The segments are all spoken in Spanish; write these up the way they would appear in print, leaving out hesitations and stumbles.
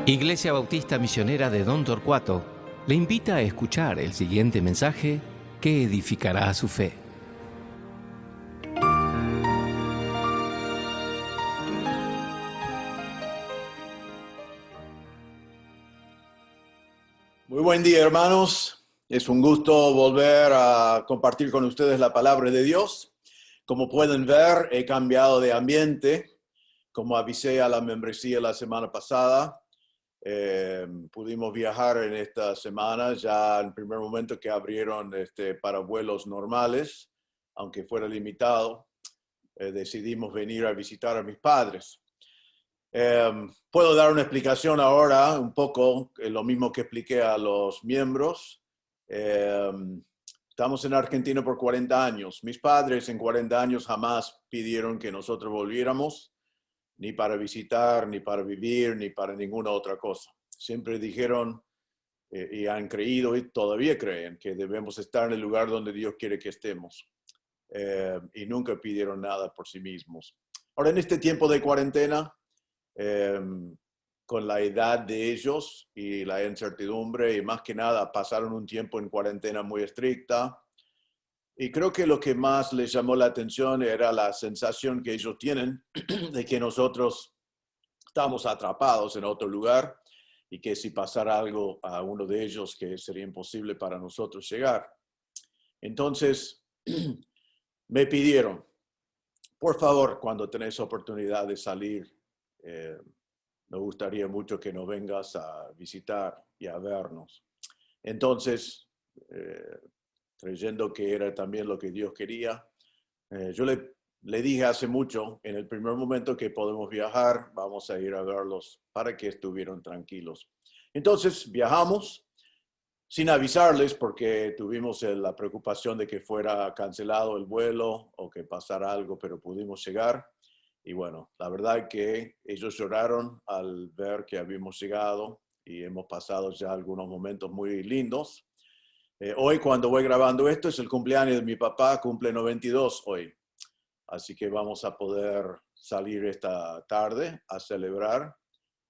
Iglesia Bautista Misionera de Don Torcuato le invita a escuchar el siguiente mensaje que edificará su fe. Muy buen día, hermanos. Es un gusto volver a compartir con ustedes la palabra de Dios. Como pueden ver, he cambiado de ambiente. Como avisé a la membresía la semana pasada, pudimos viajar en esta semana, ya en el primer momento que abrieron para vuelos normales, aunque fuera limitado, decidimos venir a visitar a mis padres. Puedo dar una explicación ahora, un poco, lo mismo que expliqué a los miembros. Estamos en Argentina por 40 años. Mis padres en 40 años jamás pidieron que nosotros volviéramos, ni para visitar, ni para vivir, ni para ninguna otra cosa. Siempre dijeron y han creído y todavía creen que debemos estar en el lugar donde Dios quiere que estemos. Y nunca pidieron nada por sí mismos. Ahora, en este tiempo de cuarentena, con la edad de ellos y la incertidumbre, y más que nada pasaron un tiempo en cuarentena muy estricta, y creo que lo que más les llamó la atención era la sensación que ellos tienen de que nosotros estamos atrapados en otro lugar y que si pasara algo a uno de ellos, que sería imposible para nosotros llegar. Entonces, me pidieron, por favor, cuando tenés oportunidad de salir, me gustaría mucho que nos vengas a visitar y a vernos. Entonces, creyendo que era también lo que Dios quería, yo le dije hace mucho, en el primer momento que podemos viajar, vamos a ir a verlos para que estuvieran tranquilos. Entonces, viajamos sin avisarles porque tuvimos la preocupación de que fuera cancelado el vuelo o que pasara algo, pero pudimos llegar. Y bueno, la verdad que ellos lloraron al ver que habíamos llegado y hemos pasado ya algunos momentos muy lindos. Hoy, cuando voy grabando esto, es el cumpleaños de mi papá, cumple 92 hoy. Así que vamos a poder salir esta tarde a celebrar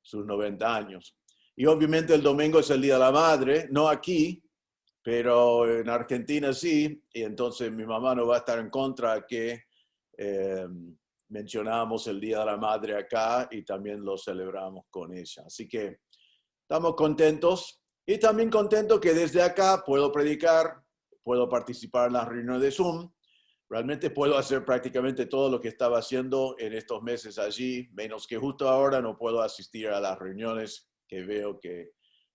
sus 90 años. Y obviamente el domingo es el Día de la Madre, no aquí, pero en Argentina sí. Y entonces mi mamá no va a estar en contra que mencionamos el Día de la Madre acá y también lo celebramos con ella. Así que estamos contentos y también contento que desde acá puedo predicar, puedo participar en las reuniones de Zoom. Realmente puedo hacer prácticamente todo lo que estaba haciendo en estos meses allí, menos que justo ahora no puedo asistir a las reuniones que veo que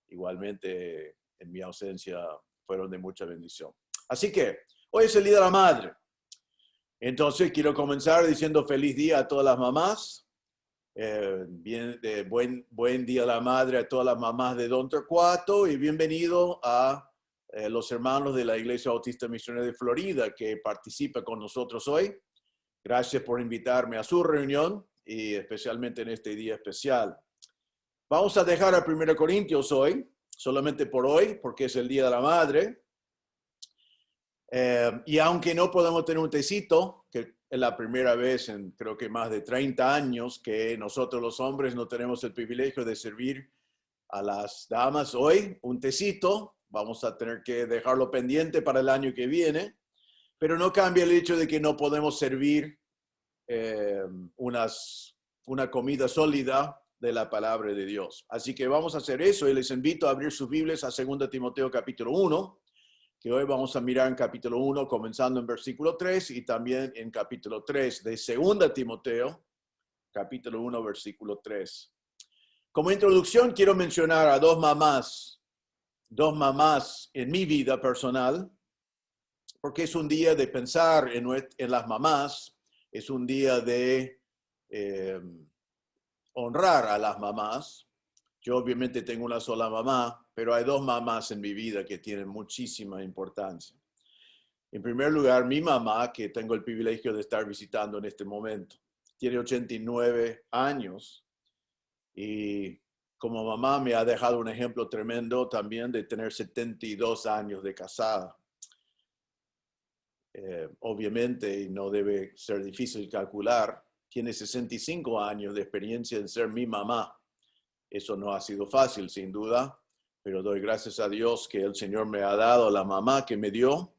igualmente en mi ausencia fueron de mucha bendición. Así que hoy es el Día de la Madre. Entonces quiero comenzar diciendo feliz día a todas las mamás. Buen día a la madre a todas las mamás de Don Torcuato y bienvenido a los hermanos de la Iglesia Bautista Misionera de Florida que participa con nosotros hoy. Gracias por invitarme a su reunión y especialmente en este día especial. Vamos a dejar a 1 Corintios hoy, solamente por hoy, porque es el Día de la Madre. Y aunque no podemos tener un tecito, que es la primera vez en creo que más de 30 años que nosotros los hombres no tenemos el privilegio de servir a las damas hoy, un tecito, vamos a tener que dejarlo pendiente para el año que viene, pero no cambia el hecho de que no podemos servir una comida sólida de la palabra de Dios. Así que vamos a hacer eso y les invito a abrir sus Biblias a 2 Timoteo capítulo 1, que hoy vamos a mirar en capítulo 1, comenzando en versículo 3 y también en capítulo 3 de 2 Timoteo, capítulo 1, versículo 3. Como introducción quiero mencionar a dos mamás en mi vida personal, porque es un día de pensar en las mamás, es un día de honrar a las mamás. Yo obviamente tengo una sola mamá, pero hay dos mamás en mi vida que tienen muchísima importancia. En primer lugar, mi mamá, que tengo el privilegio de estar visitando en este momento, tiene 89 años y como mamá me ha dejado un ejemplo tremendo también de tener 72 años de casada. Obviamente, y no debe ser difícil calcular, tiene 65 años de experiencia en ser mi mamá. Eso no ha sido fácil, sin duda, pero doy gracias a Dios que el Señor me ha dado la mamá que me dio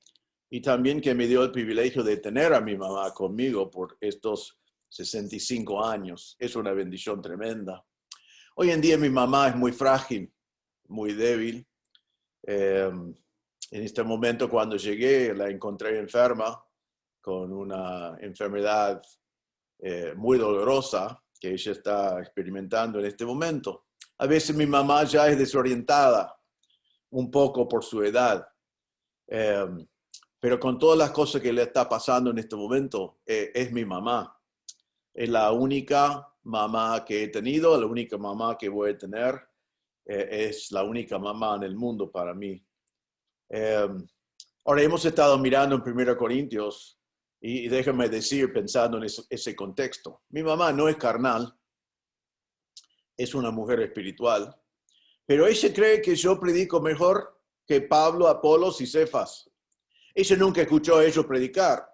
y también que me dio el privilegio de tener a mi mamá conmigo por estos 65 años. Es una bendición tremenda. Hoy en día mi mamá es muy frágil, muy débil. En este momento cuando llegué la encontré enferma con una enfermedad muy dolorosa que ella está experimentando en este momento. A veces mi mamá ya es desorientada un poco por su edad, pero con todas las cosas que le está pasando en este momento, es mi mamá. Es la única mamá que he tenido, la única mamá que voy a tener, es la única mamá en el mundo para mí. Ahora hemos estado mirando en 1 Corintios y déjame decir, pensando en ese contexto, mi mamá no es carnal, es una mujer espiritual, pero ella cree que yo predico mejor que Pablo, Apolos y Cefas. Ella nunca escuchó a ellos predicar,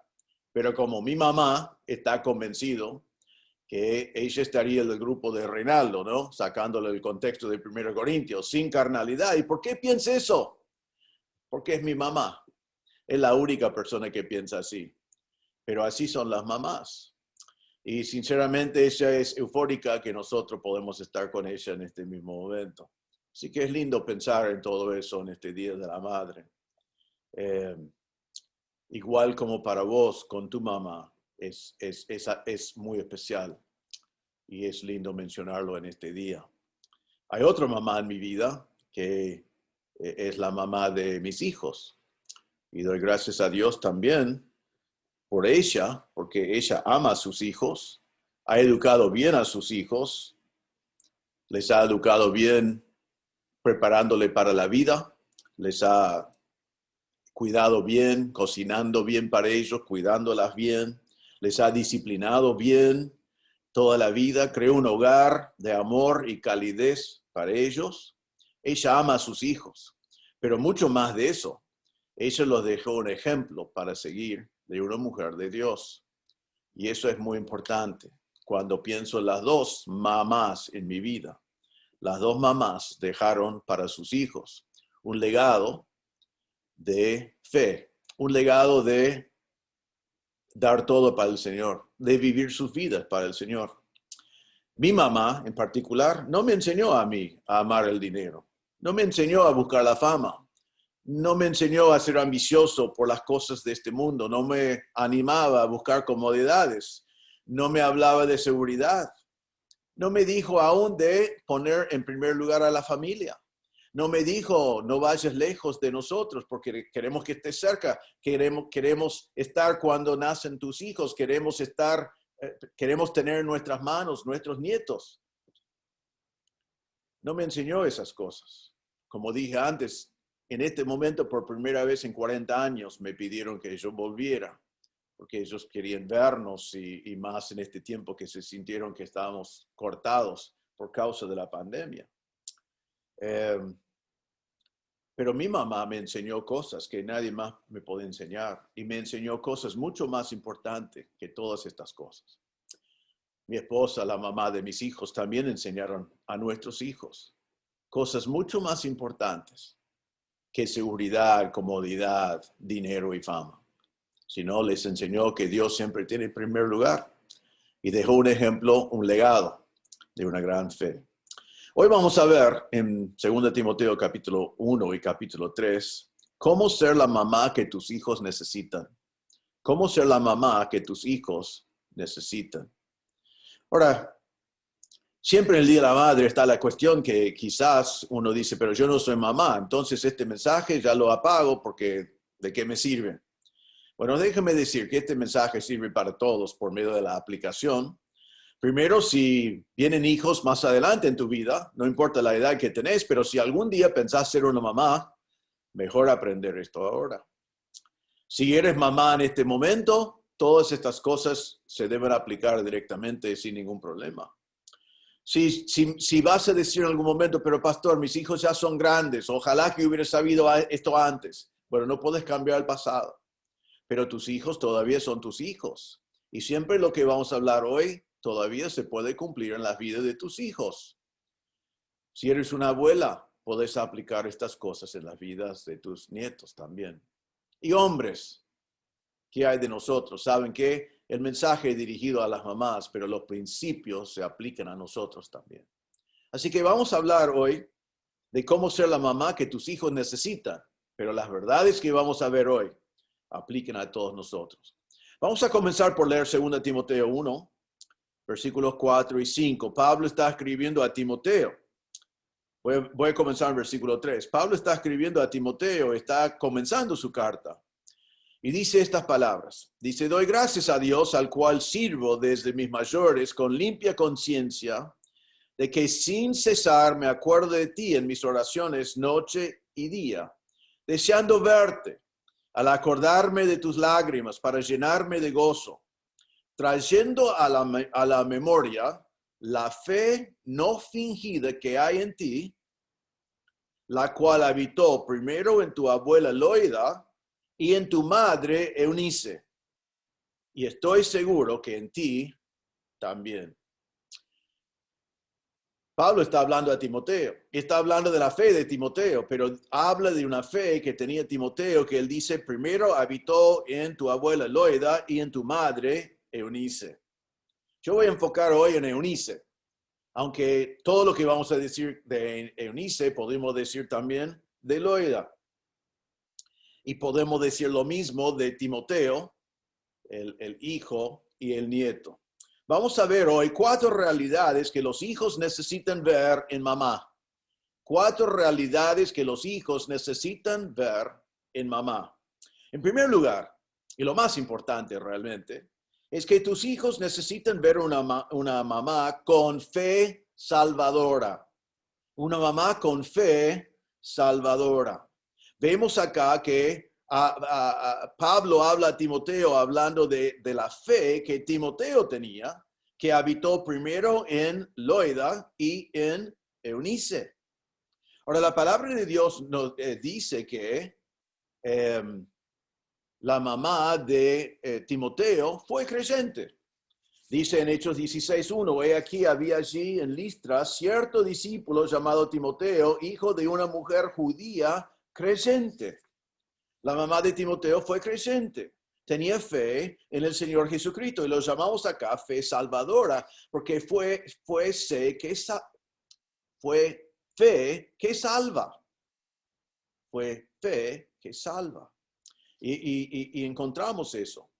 pero como mi mamá está convencido que ella estaría en el grupo de Reinaldo, ¿no? Sacándole el contexto de 1 Corintios, sin carnalidad. ¿Y por qué piensa eso? Porque es mi mamá. Es la única persona que piensa así. Pero así son las mamás. Y sinceramente ella es eufórica que nosotros podemos estar con ella en este mismo momento. Así que es lindo pensar en todo eso en este Día de la Madre. Igual como para vos, con tu mamá, es muy especial. Y es lindo mencionarlo en este día. Hay otra mamá en mi vida que es la mamá de mis hijos. Y doy gracias a Dios también por ella, porque ella ama a sus hijos, ha educado bien a sus hijos, les ha educado bien preparándole para la vida, les ha cuidado bien, cocinando bien para ellos, cuidándolas bien, les ha disciplinado bien toda la vida, creó un hogar de amor y calidez para ellos. Ella ama a sus hijos, pero mucho más de eso. Ella los dejó un ejemplo para seguir de una mujer de Dios. Y eso es muy importante. Cuando pienso en las dos mamás en mi vida, las dos mamás dejaron para sus hijos un legado de fe, un legado de dar todo para el Señor, de vivir sus vidas para el Señor. Mi mamá, en particular, no me enseñó a mí a amar el dinero, no me enseñó a buscar la fama, no me enseñó a ser ambicioso por las cosas de este mundo, no me animaba a buscar comodidades, no me hablaba de seguridad, no me dijo aún de poner en primer lugar a la familia. No me dijo, no vayas lejos de nosotros porque queremos que estés cerca, queremos estar cuando nacen tus hijos, queremos tener en nuestras manos nuestros nietos. No me enseñó esas cosas. Como dije antes, en este momento, por primera vez en 40 años, me pidieron que yo volviera, porque ellos querían vernos y más en este tiempo que se sintieron que estábamos cortados por causa de la pandemia. Pero mi mamá me enseñó cosas que nadie más me puede enseñar y me enseñó cosas mucho más importantes que todas estas cosas. Mi esposa, la mamá de mis hijos, también enseñaron a nuestros hijos cosas mucho más importantes que seguridad, comodidad, dinero y fama. Sino les enseñó que Dios siempre tiene el primer lugar y dejó un ejemplo, un legado de una gran fe. Hoy vamos a ver en 2 Timoteo capítulo 1 y capítulo 3 cómo ser la mamá que tus hijos necesitan. Cómo ser la mamá que tus hijos necesitan. Ahora, siempre en el Día de la Madre está la cuestión que quizás uno dice, pero yo no soy mamá, entonces este mensaje ya lo apago porque ¿de qué me sirve? Bueno, déjame decir que este mensaje sirve para todos por medio de la aplicación. Primero, si vienen hijos más adelante en tu vida, no importa la edad que tenés, pero si algún día pensás ser una mamá, mejor aprender esto ahora. Si eres mamá en este momento, todas estas cosas se deben aplicar directamente sin ningún problema. Si vas a decir en algún momento, pero pastor, mis hijos ya son grandes, ojalá que hubiera sabido esto antes. Bueno, no puedes cambiar el pasado, pero tus hijos todavía son tus hijos. Y siempre lo que vamos a hablar hoy todavía se puede cumplir en la vida de tus hijos. Si eres una abuela, puedes aplicar estas cosas en las vidas de tus nietos también. Y hombres, ¿qué hay de nosotros? Saben que el mensaje es dirigido a las mamás, pero los principios se aplican a nosotros también. Así que vamos a hablar hoy de cómo ser la mamá que tus hijos necesitan, pero las verdades que vamos a ver hoy aplican a todos nosotros. Vamos a comenzar por leer 2 Timoteo 1, versículos 4 y 5. Pablo está escribiendo a Timoteo. Voy a comenzar en versículo 3. Pablo está escribiendo a Timoteo, está comenzando su carta. Y dice estas palabras. Dice, doy gracias a Dios al cual sirvo desde mis mayores con limpia conciencia, de que sin cesar me acuerdo de ti en mis oraciones noche y día, deseando verte, al acordarme de tus lágrimas para llenarme de gozo, trayendo a la memoria la fe no fingida que hay en ti, la cual habitó primero en tu abuela Loida y en tu madre Eunice, y estoy seguro que en ti también. Pablo está hablando a Timoteo, está hablando de la fe de Timoteo, pero habla de una fe que tenía Timoteo, que él dice, primero habitó en tu abuela Loida y en tu madre Eunice. Yo voy a enfocar hoy en Eunice, aunque todo lo que vamos a decir de Eunice podemos decir también de Loida. Y podemos decir lo mismo de Timoteo, el hijo y el nieto. Vamos a ver hoy 4 realidades que los hijos necesitan ver en mamá. 4 realidades que los hijos necesitan ver en mamá. En primer lugar, y lo más importante realmente, es que tus hijos necesitan ver una mamá con fe salvadora. Una mamá con fe salvadora. Vemos acá que Pablo habla a Timoteo hablando de la fe que Timoteo tenía, que habitó primero en Loida y en Eunice. Ahora, la palabra de Dios nos dice que la mamá de Timoteo fue creyente. Dice en Hechos 16:1, he aquí había allí en Listra cierto discípulo llamado Timoteo, hijo de una mujer judía creyente. La mamá de Timoteo fue creyente, tenía fe en el Señor Jesucristo y lo llamamos acá fe salvadora, porque fue fe que salva. Fue fe que salva. Y encontramos eso.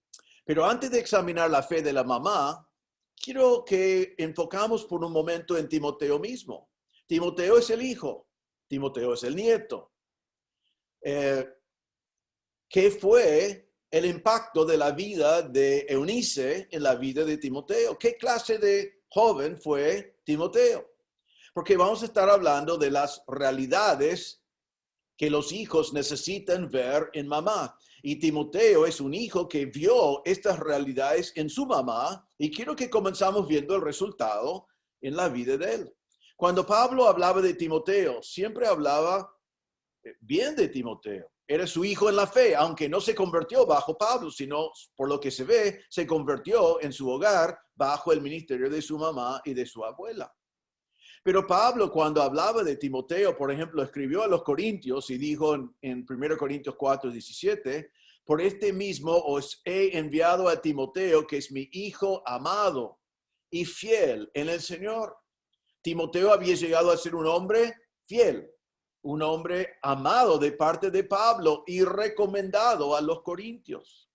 Pero antes de examinar la fe de la mamá, quiero que enfocamos por un momento en Timoteo mismo. Timoteo es el hijo, Timoteo es el nieto. ¿Qué fue el impacto de la vida de Eunice en la vida de Timoteo? ¿Qué clase de joven fue Timoteo? Porque vamos a estar hablando de las realidades que los hijos necesitan ver en mamá. Y Timoteo es un hijo que vio estas realidades en su mamá y quiero que comenzamos viendo el resultado en la vida de él. Cuando Pablo hablaba de Timoteo, siempre hablaba bien de Timoteo. Era su hijo en la fe, aunque no se convirtió bajo Pablo, sino por lo que se ve, se convirtió en su hogar bajo el ministerio de su mamá y de su abuela. Pero Pablo, cuando hablaba de Timoteo, por ejemplo, escribió a los Corintios y dijo en 1 Corintios 4:17, por este mismo os he enviado a Timoteo, que es mi hijo amado y fiel en el Señor. Timoteo había llegado a ser un hombre fiel, un hombre amado de parte de Pablo y recomendado a los Corintios.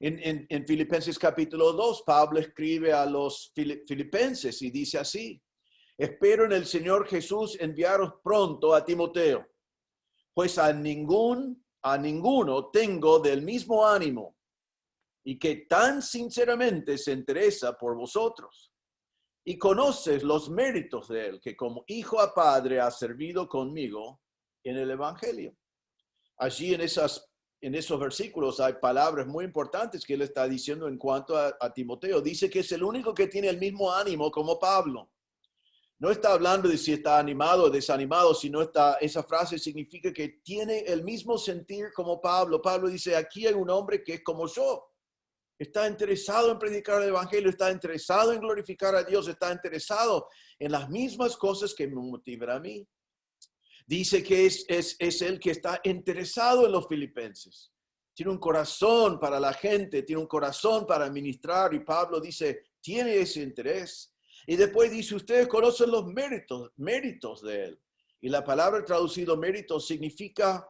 En Filipenses capítulo 2, Pablo escribe a los filipenses y dice así, espero en el Señor Jesús enviaros pronto a Timoteo, pues a ninguno tengo del mismo ánimo y que tan sinceramente se interesa por vosotros. Y conoces los méritos de él, que como hijo a padre ha servido conmigo en el Evangelio. Allí en esos versículos hay palabras muy importantes que él está diciendo en cuanto a Timoteo. Dice que es el único que tiene el mismo ánimo como Pablo. No está hablando de si está animado o desanimado, sino esa frase significa que tiene el mismo sentir como Pablo. Pablo dice, aquí hay un hombre que es como yo. está interesado en predicar el evangelio, está interesado en glorificar a Dios, está interesado en las mismas cosas que me motivan a mí. Dice que es el que está interesado en los filipenses. Tiene un corazón para la gente, tiene un corazón para ministrar, y Pablo dice, tiene ese interés. Y después dice, ustedes conocen los méritos de él. Y la palabra traducido méritos significa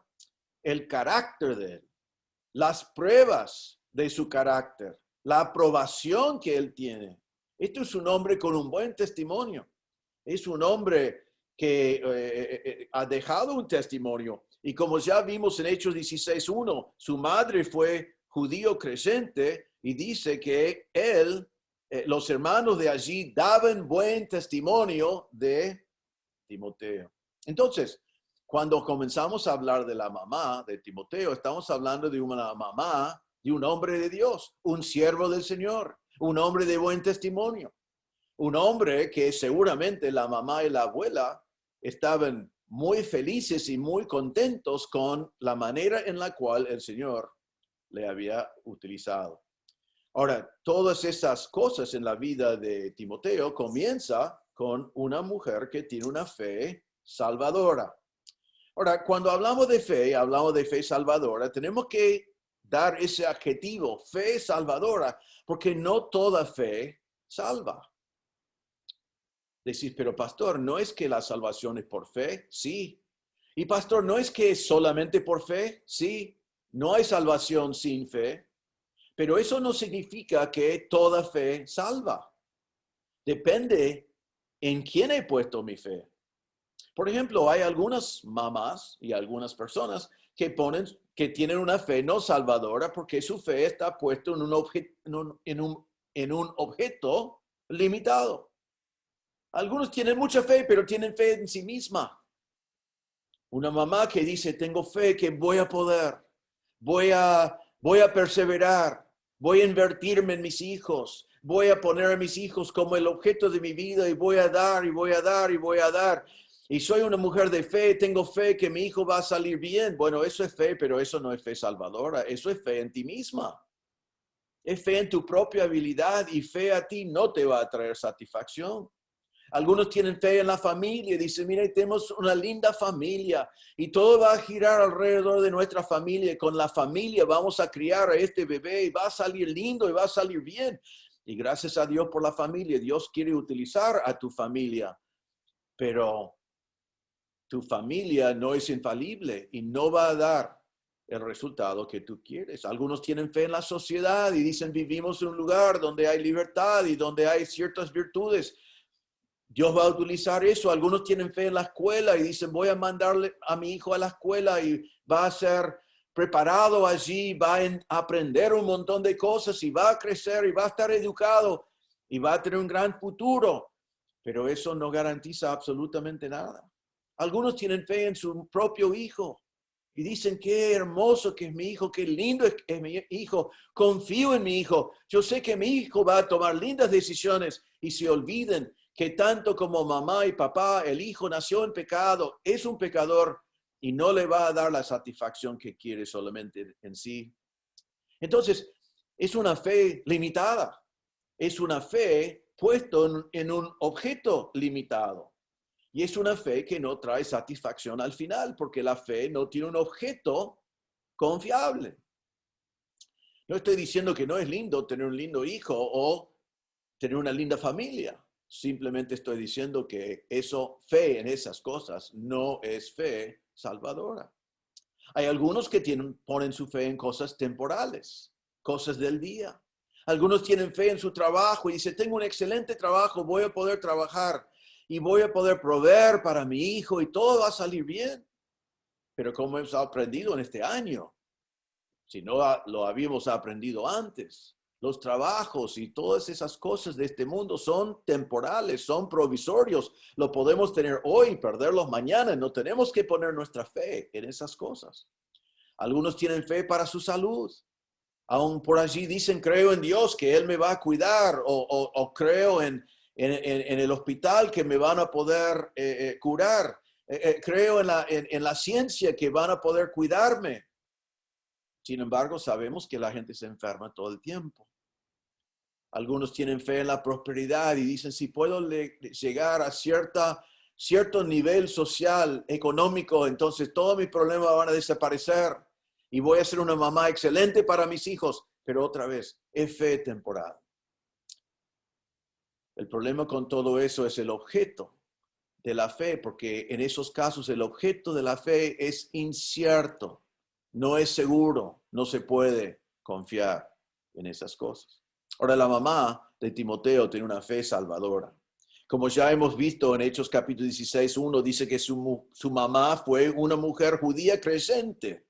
el carácter de él, las pruebas de su carácter, la aprobación que él tiene. Esto es un hombre con un buen testimonio. Es un hombre que ha dejado un testimonio. Y como ya vimos en Hechos 16:1, su madre fue judío creyente y dice que él, los hermanos de allí daban buen testimonio de Timoteo. Entonces, cuando comenzamos a hablar de la mamá de Timoteo, estamos hablando de una mamá, de un hombre de Dios, un siervo del Señor, un hombre de buen testimonio, un hombre que seguramente la mamá y la abuela estaban muy felices y muy contentos con la manera en la cual el Señor le había utilizado. Ahora, todas esas cosas en la vida de Timoteo comienza con una mujer que tiene una fe salvadora. Ahora, cuando hablamos de fe salvadora, tenemos que dar ese adjetivo, fe salvadora, porque no toda fe salva. Decís, pero pastor, ¿no es que la salvación es por fe? Sí. Y pastor, ¿no es que es solamente por fe? Sí. No hay salvación sin fe, pero eso no significa que toda fe salva. Depende en quién he puesto mi fe. Por ejemplo, hay algunas mamás y algunas personas que tienen una fe no salvadora porque su fe está puesta en un objeto limitado. Algunos tienen mucha fe, pero tienen fe en sí misma. Una mamá que dice, tengo fe que voy a poder, voy a perseverar, voy a invertirme en mis hijos, voy a poner a mis hijos como el objeto de mi vida y voy a dar y voy a dar y voy a dar. Y soy una mujer de fe, tengo fe que mi hijo va a salir bien. Bueno, eso es fe, pero eso no es fe salvadora, eso es fe en ti misma. Es fe en tu propia habilidad y fe a ti no te va a traer satisfacción. Algunos tienen fe en la familia y dicen, mira, tenemos una linda familia y todo va a girar alrededor de nuestra familia y con la familia vamos a criar a este bebé y va a salir lindo y va a salir bien. Y gracias a Dios por la familia, Dios quiere utilizar a tu familia, pero tu familia no es infalible y no va a dar el resultado que tú quieres. Algunos tienen fe en la sociedad y dicen, vivimos en un lugar donde hay libertad y donde hay ciertas virtudes. Dios va a utilizar eso. Algunos tienen fe en la escuela y dicen, voy a mandarle a mi hijo a la escuela y va a ser preparado allí, va a aprender un montón de cosas y va a crecer y va a estar educado y va a tener un gran futuro. Pero eso no garantiza absolutamente nada. Algunos tienen fe en su propio hijo y dicen, qué hermoso que es mi hijo, qué lindo es mi hijo, confío en mi hijo, yo sé que mi hijo va a tomar lindas decisiones y se olviden que tanto como mamá y papá, el hijo nació en pecado, es un pecador y no le va a dar la satisfacción que quiere solamente en sí. Entonces, es una fe limitada, es una fe puesto en un objeto limitado. Y es una fe que no trae satisfacción al final, porque la fe no tiene un objeto confiable. No estoy diciendo que no es lindo tener un lindo hijo o tener una linda familia. Simplemente estoy diciendo que fe en esas cosas no es fe salvadora. Hay algunos que ponen su fe en cosas temporales, cosas del día. Algunos tienen fe en su trabajo y dicen, tengo un excelente trabajo, voy a poder trabajar y voy a poder proveer para mi hijo y todo va a salir bien. Pero como hemos aprendido en este año, si no lo habíamos aprendido antes, los trabajos y todas esas cosas de este mundo son temporales, son provisorios. Lo podemos tener hoy y perderlos mañana. No tenemos que poner nuestra fe en esas cosas. Algunos tienen fe para su salud. Aún por allí dicen, creo en Dios que Él me va a cuidar o creo en el hospital que me van a poder curar. Creo en la ciencia que van a poder cuidarme. Sin embargo, sabemos que la gente se enferma todo el tiempo. Algunos tienen fe en la prosperidad y dicen, si puedo llegar a cierto nivel social, económico, entonces todos mis problemas van a desaparecer y voy a ser una mamá excelente para mis hijos. Pero otra vez, es fe temporal. El problema con todo eso es el objeto de la fe, porque en esos casos el objeto de la fe es incierto, no es seguro, no se puede confiar en esas cosas. Ahora, la mamá de Timoteo tiene una fe salvadora. Como ya hemos visto en Hechos capítulo 16, 1 dice que su mamá fue una mujer judía creyente.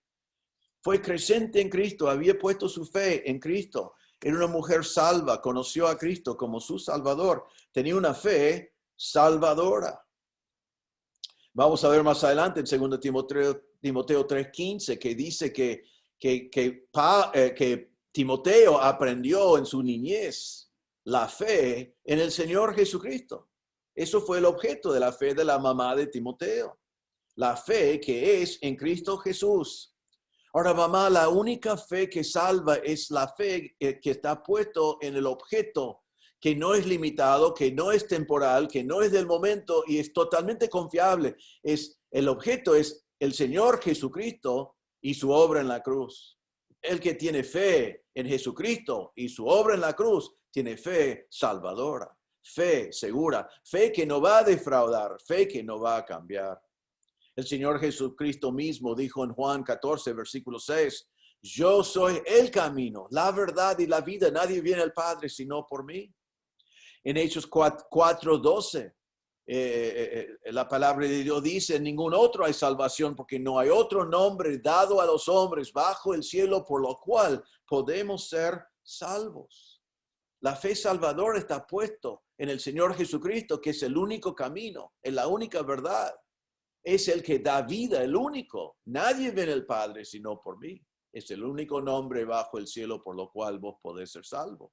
Fue creyente en Cristo, había puesto su fe en Cristo. Era una mujer salva, conoció a Cristo como su Salvador. Tenía una fe salvadora. Vamos a ver más adelante en 2 Timoteo 3:15 que dice que Timoteo aprendió en su niñez la fe en el Señor Jesucristo. Eso fue el objeto de la fe de la mamá de Timoteo. La fe que es en Cristo Jesús. Ahora, mamá, la única fe que salva es la fe que está puesto en el objeto, que no es limitado, que no es temporal, que no es del momento y es totalmente confiable. El objeto es el Señor Jesucristo y su obra en la cruz. El que tiene fe en Jesucristo y su obra en la cruz, tiene fe salvadora, fe segura, fe que no va a defraudar, fe que no va a cambiar. El Señor Jesucristo mismo dijo en Juan 14, versículo 6, yo soy el camino, la verdad y la vida. Nadie viene al Padre sino por mí. En Hechos 4:12, la palabra de Dios dice, en ningún otro hay salvación porque no hay otro nombre dado a los hombres bajo el cielo por lo cual podemos ser salvos. La fe salvadora está puesto en el Señor Jesucristo, que es el único camino, es la única verdad. Es el que da vida, el único. Nadie ve al Padre sino por mí. Es el único nombre bajo el cielo por lo cual vos podés ser salvo.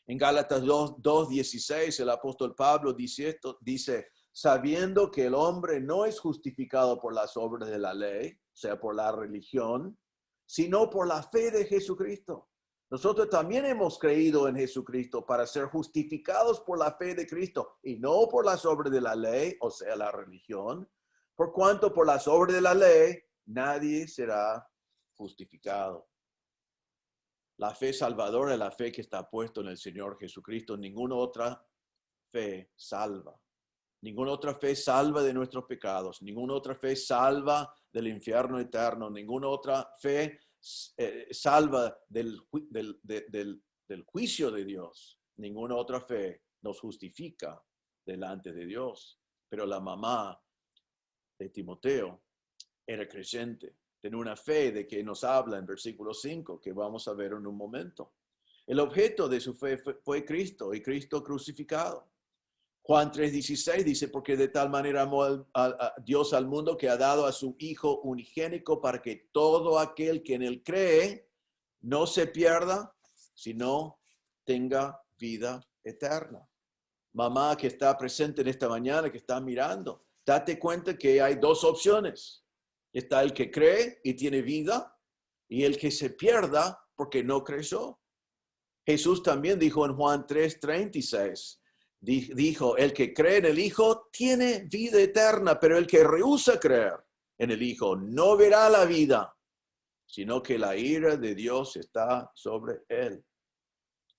En Gálatas 2:16 el apóstol Pablo dice esto, dice, sabiendo que el hombre no es justificado por las obras de la ley, o sea, por la religión, sino por la fe de Jesucristo. Nosotros también hemos creído en Jesucristo para ser justificados por la fe de Cristo y no por las obras de la ley, o sea, la religión. Por cuanto por las obras de la ley, nadie será justificado. La fe salvadora es la fe que está puesta en el Señor Jesucristo. Ninguna otra fe salva. Ninguna otra fe salva de nuestros pecados. Ninguna otra fe salva del infierno eterno. Ninguna otra fe salva del juicio de Dios. Ninguna otra fe nos justifica delante de Dios. Pero la mamá de Timoteo era creyente, tenía una fe de que nos habla en versículo 5, que vamos a ver en un momento. El objeto de su fe fue Cristo y Cristo crucificado. Juan 3:16 dice, porque de tal manera amó a Dios al mundo que ha dado a su Hijo unigénico para que todo aquel que en él cree no se pierda, sino tenga vida eterna. Mamá que está presente en esta mañana, que está mirando, date cuenta que hay dos opciones. Está el que cree y tiene vida y el que se pierda porque no creyó. Jesús también dijo en Juan 3:36, dijo, el que cree en el Hijo tiene vida eterna, pero el que rehúsa creer en el Hijo no verá la vida, sino que la ira de Dios está sobre él.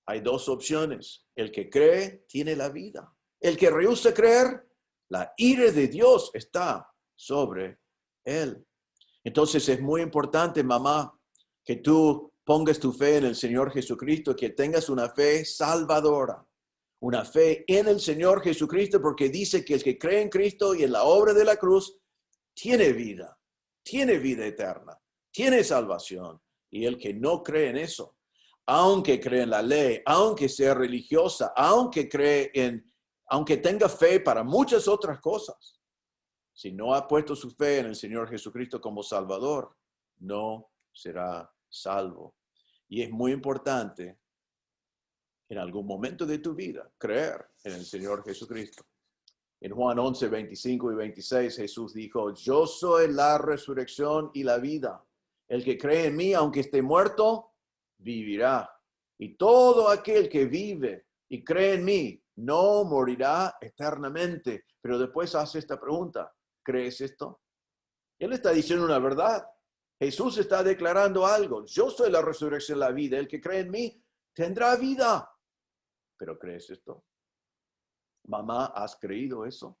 Hay dos opciones. El que cree tiene la vida. El que rehúsa creer, la ira de Dios está sobre él. Entonces es muy importante, mamá, que tú pongas tu fe en el Señor Jesucristo, que tengas una fe salvadora, una fe en el Señor Jesucristo, porque dice que el que cree en Cristo y en la obra de la cruz tiene vida eterna, tiene salvación. Y el que no cree en eso, aunque cree en la ley, aunque sea religiosa, aunque tenga fe para muchas otras cosas, si no ha puesto su fe en el Señor Jesucristo como Salvador, no será salvo. Y es muy importante en algún momento de tu vida creer en el Señor Jesucristo. En Juan 11, 25 y 26, Jesús dijo, yo soy la resurrección y la vida. El que cree en mí, aunque esté muerto, vivirá. Y todo aquel que vive y cree en mí no morirá eternamente. Pero después hace esta pregunta, ¿crees esto? Él está diciendo una verdad. Jesús está declarando algo. Yo soy la resurrección y la vida. El que cree en mí tendrá vida. ¿Pero crees esto? Mamá, ¿has creído eso?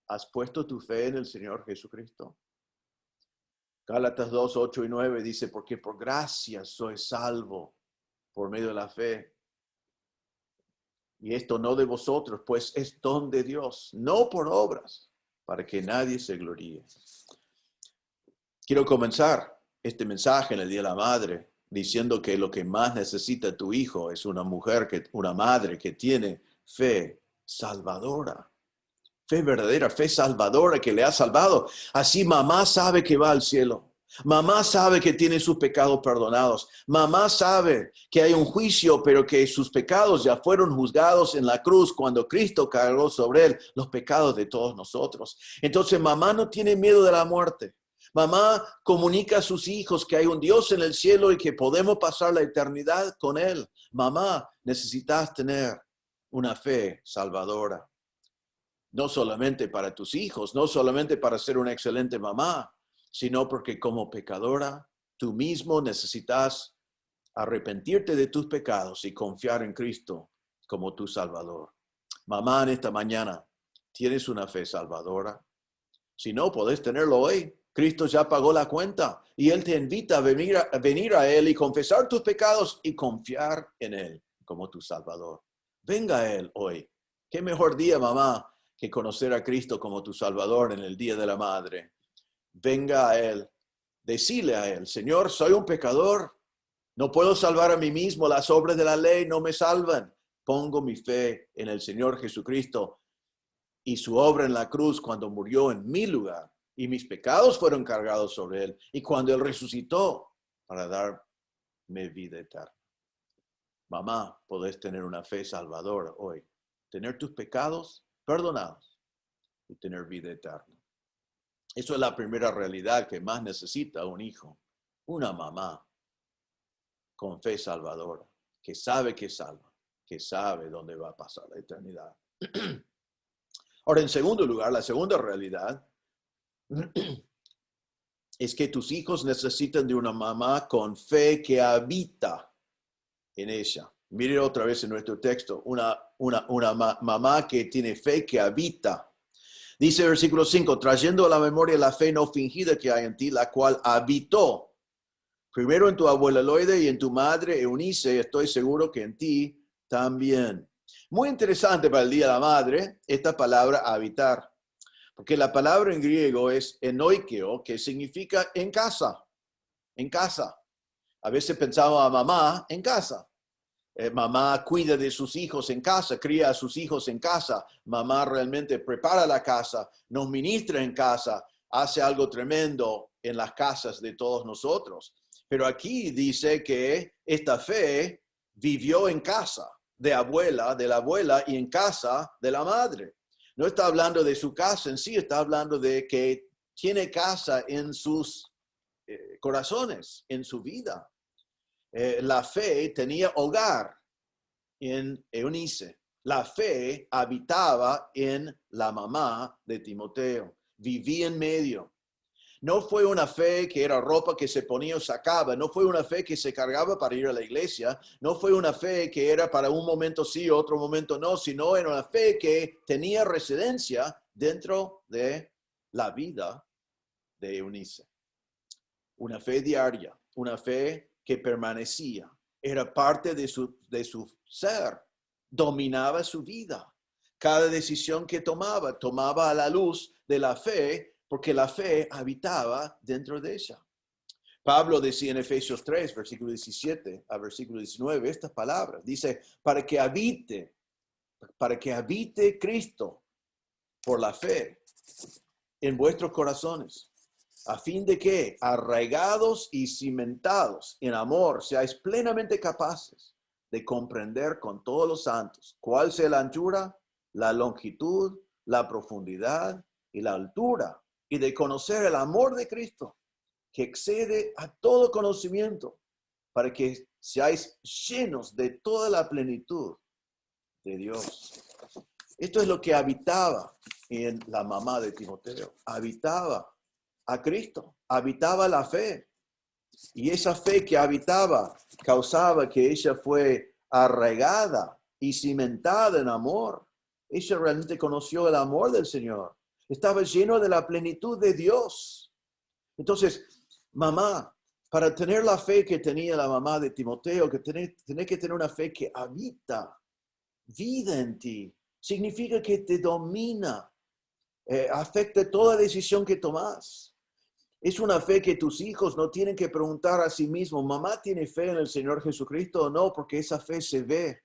¿Has puesto tu fe en el Señor Jesucristo? Gálatas 2, 8 y 9 dice, porque por gracia soy salvo por medio de la fe. Y esto no de vosotros, pues es don de Dios, no por obras, para que nadie se gloríe. Quiero comenzar este mensaje en el Día de la Madre diciendo que lo que más necesita tu hijo es una madre que tiene fe salvadora. Fe verdadera, fe salvadora que le ha salvado. Así mamá sabe que va al cielo. Mamá sabe que tiene sus pecados perdonados. Mamá sabe que hay un juicio, pero que sus pecados ya fueron juzgados en la cruz cuando Cristo cargó sobre él los pecados de todos nosotros. Entonces mamá no tiene miedo de la muerte. Mamá comunica a sus hijos que hay un Dios en el cielo y que podemos pasar la eternidad con él. Mamá, necesitas tener una fe salvadora. No solamente para tus hijos, no solamente para ser una excelente mamá, sino porque como pecadora, tú mismo necesitas arrepentirte de tus pecados y confiar en Cristo como tu Salvador. Mamá, en esta mañana, ¿tienes una fe salvadora? Si no, podés tenerlo hoy. Cristo ya pagó la cuenta y Él te invita a venir a Él y confesar tus pecados y confiar en Él como tu Salvador. Venga a Él hoy. Qué mejor día, mamá, que conocer a Cristo como tu Salvador en el Día de la Madre. Venga a Él, decile a Él, Señor, soy un pecador, no puedo salvar a mí mismo, las obras de la ley no me salvan. Pongo mi fe en el Señor Jesucristo y su obra en la cruz cuando murió en mi lugar y mis pecados fueron cargados sobre Él y cuando Él resucitó para darme vida eterna. Mamá, podés tener una fe salvadora hoy, tener tus pecados perdonados y tener vida eterna. Eso es la primera realidad que más necesita un hijo, una mamá con fe salvadora, que sabe que salva, que sabe dónde va a pasar la eternidad. Ahora, en segundo lugar, la segunda realidad es que tus hijos necesitan de una mamá con fe que habita en ella. Mire otra vez en nuestro texto, una mamá que tiene fe que habita. Dice el versículo 5, trayendo a la memoria la fe no fingida que hay en ti, la cual habitó primero en tu abuela Loide y en tu madre Eunice, estoy seguro que en ti también. Muy interesante para el Día de la Madre esta palabra habitar, porque la palabra en griego es enoikeo, que significa en casa, en casa. A veces pensamos a mamá en casa. Mamá cuida de sus hijos en casa, cría a sus hijos en casa. Mamá realmente prepara la casa, nos ministra en casa, hace algo tremendo en las casas de todos nosotros. Pero aquí dice que esta fe vivió en casa de la abuela y en casa de la madre. No está hablando de su casa en sí, está hablando de que tiene casa en sus corazones, en su vida. La fe tenía hogar en Eunice. La fe habitaba en la mamá de Timoteo. Vivía en medio. No fue una fe que era ropa que se ponía o sacaba. No fue una fe que se cargaba para ir a la iglesia. No fue una fe que era para un momento sí, otro momento no, sino era una fe que tenía residencia dentro de la vida de Eunice. Una fe diaria, una fe que permanecía, era parte de su ser, dominaba su vida. Cada decisión que tomaba a la luz de la fe, porque la fe habitaba dentro de ella. Pablo decía en Efesios 3, versículo 17 a versículo 19, estas palabras. Dice, para que habite Cristo por la fe en vuestros corazones, a fin de que, arraigados y cimentados en amor, seáis plenamente capaces de comprender con todos los santos cuál sea la anchura, la longitud, la profundidad y la altura, y de conocer el amor de Cristo, que excede a todo conocimiento, para que seáis llenos de toda la plenitud de Dios. Esto es lo que habitaba en la mamá de Timoteo. Habitaba a Cristo, habitaba la fe. Y esa fe que habitaba causaba que ella fue arraigada y cimentada en amor. Ella realmente conoció el amor del Señor. Estaba lleno de la plenitud de Dios. Entonces, mamá, para tener la fe que tenía la mamá de Timoteo, tenés que tener una fe que habita vida en ti. Significa que te domina, afecta toda decisión que tomas. Es una fe que tus hijos no tienen que preguntar a sí mismos, ¿mamá tiene fe en el Señor Jesucristo o no? Porque esa fe se ve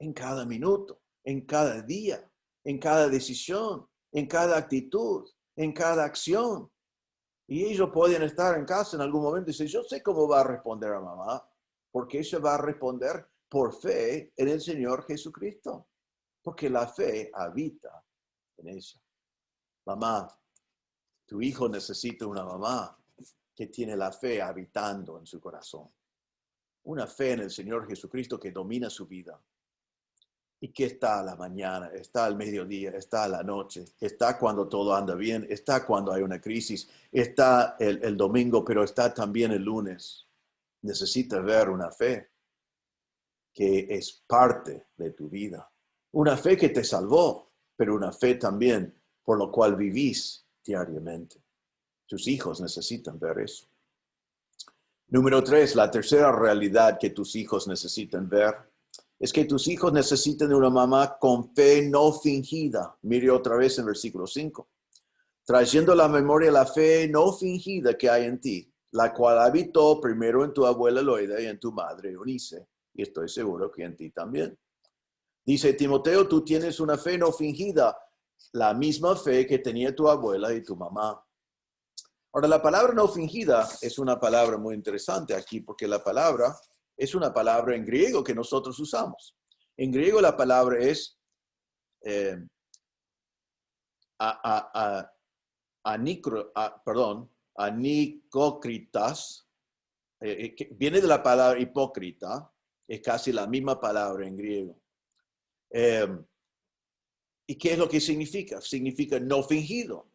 en cada minuto, en cada día, en cada decisión, en cada actitud, en cada acción. Y ellos pueden estar en casa en algún momento y decir, yo sé cómo va a responder a mamá, porque ella va a responder por fe en el Señor Jesucristo, porque la fe habita en ella. Mamá, tu hijo necesita una mamá que tiene la fe habitando en su corazón. Una fe en el Señor Jesucristo que domina su vida. Y que está a la mañana, está al mediodía, está a la noche, está cuando todo anda bien, está cuando hay una crisis, está el domingo, pero está también el lunes. Necesitas ver una fe que es parte de tu vida. Una fe que te salvó, pero una fe también por lo cual vivís diariamente. Tus hijos necesitan ver eso. Número 3, la tercera realidad que tus hijos necesitan ver es que tus hijos necesitan de una mamá con fe no fingida. Mire otra vez en versículo 5. Trayendo a la memoria la fe no fingida que hay en ti, la cual habitó primero en tu abuela Loida y en tu madre Eunice, y estoy seguro que en ti también. Dice Timoteo, tú tienes una fe no fingida, la misma fe que tenía tu abuela y tu mamá. Ahora, la palabra no fingida es una palabra muy interesante aquí, porque la palabra es una palabra en griego que nosotros usamos. En griego la palabra es anikokritas, que viene de la palabra hipócrita, es casi la misma palabra en griego. ¿Y qué es lo que significa? Significa no fingido,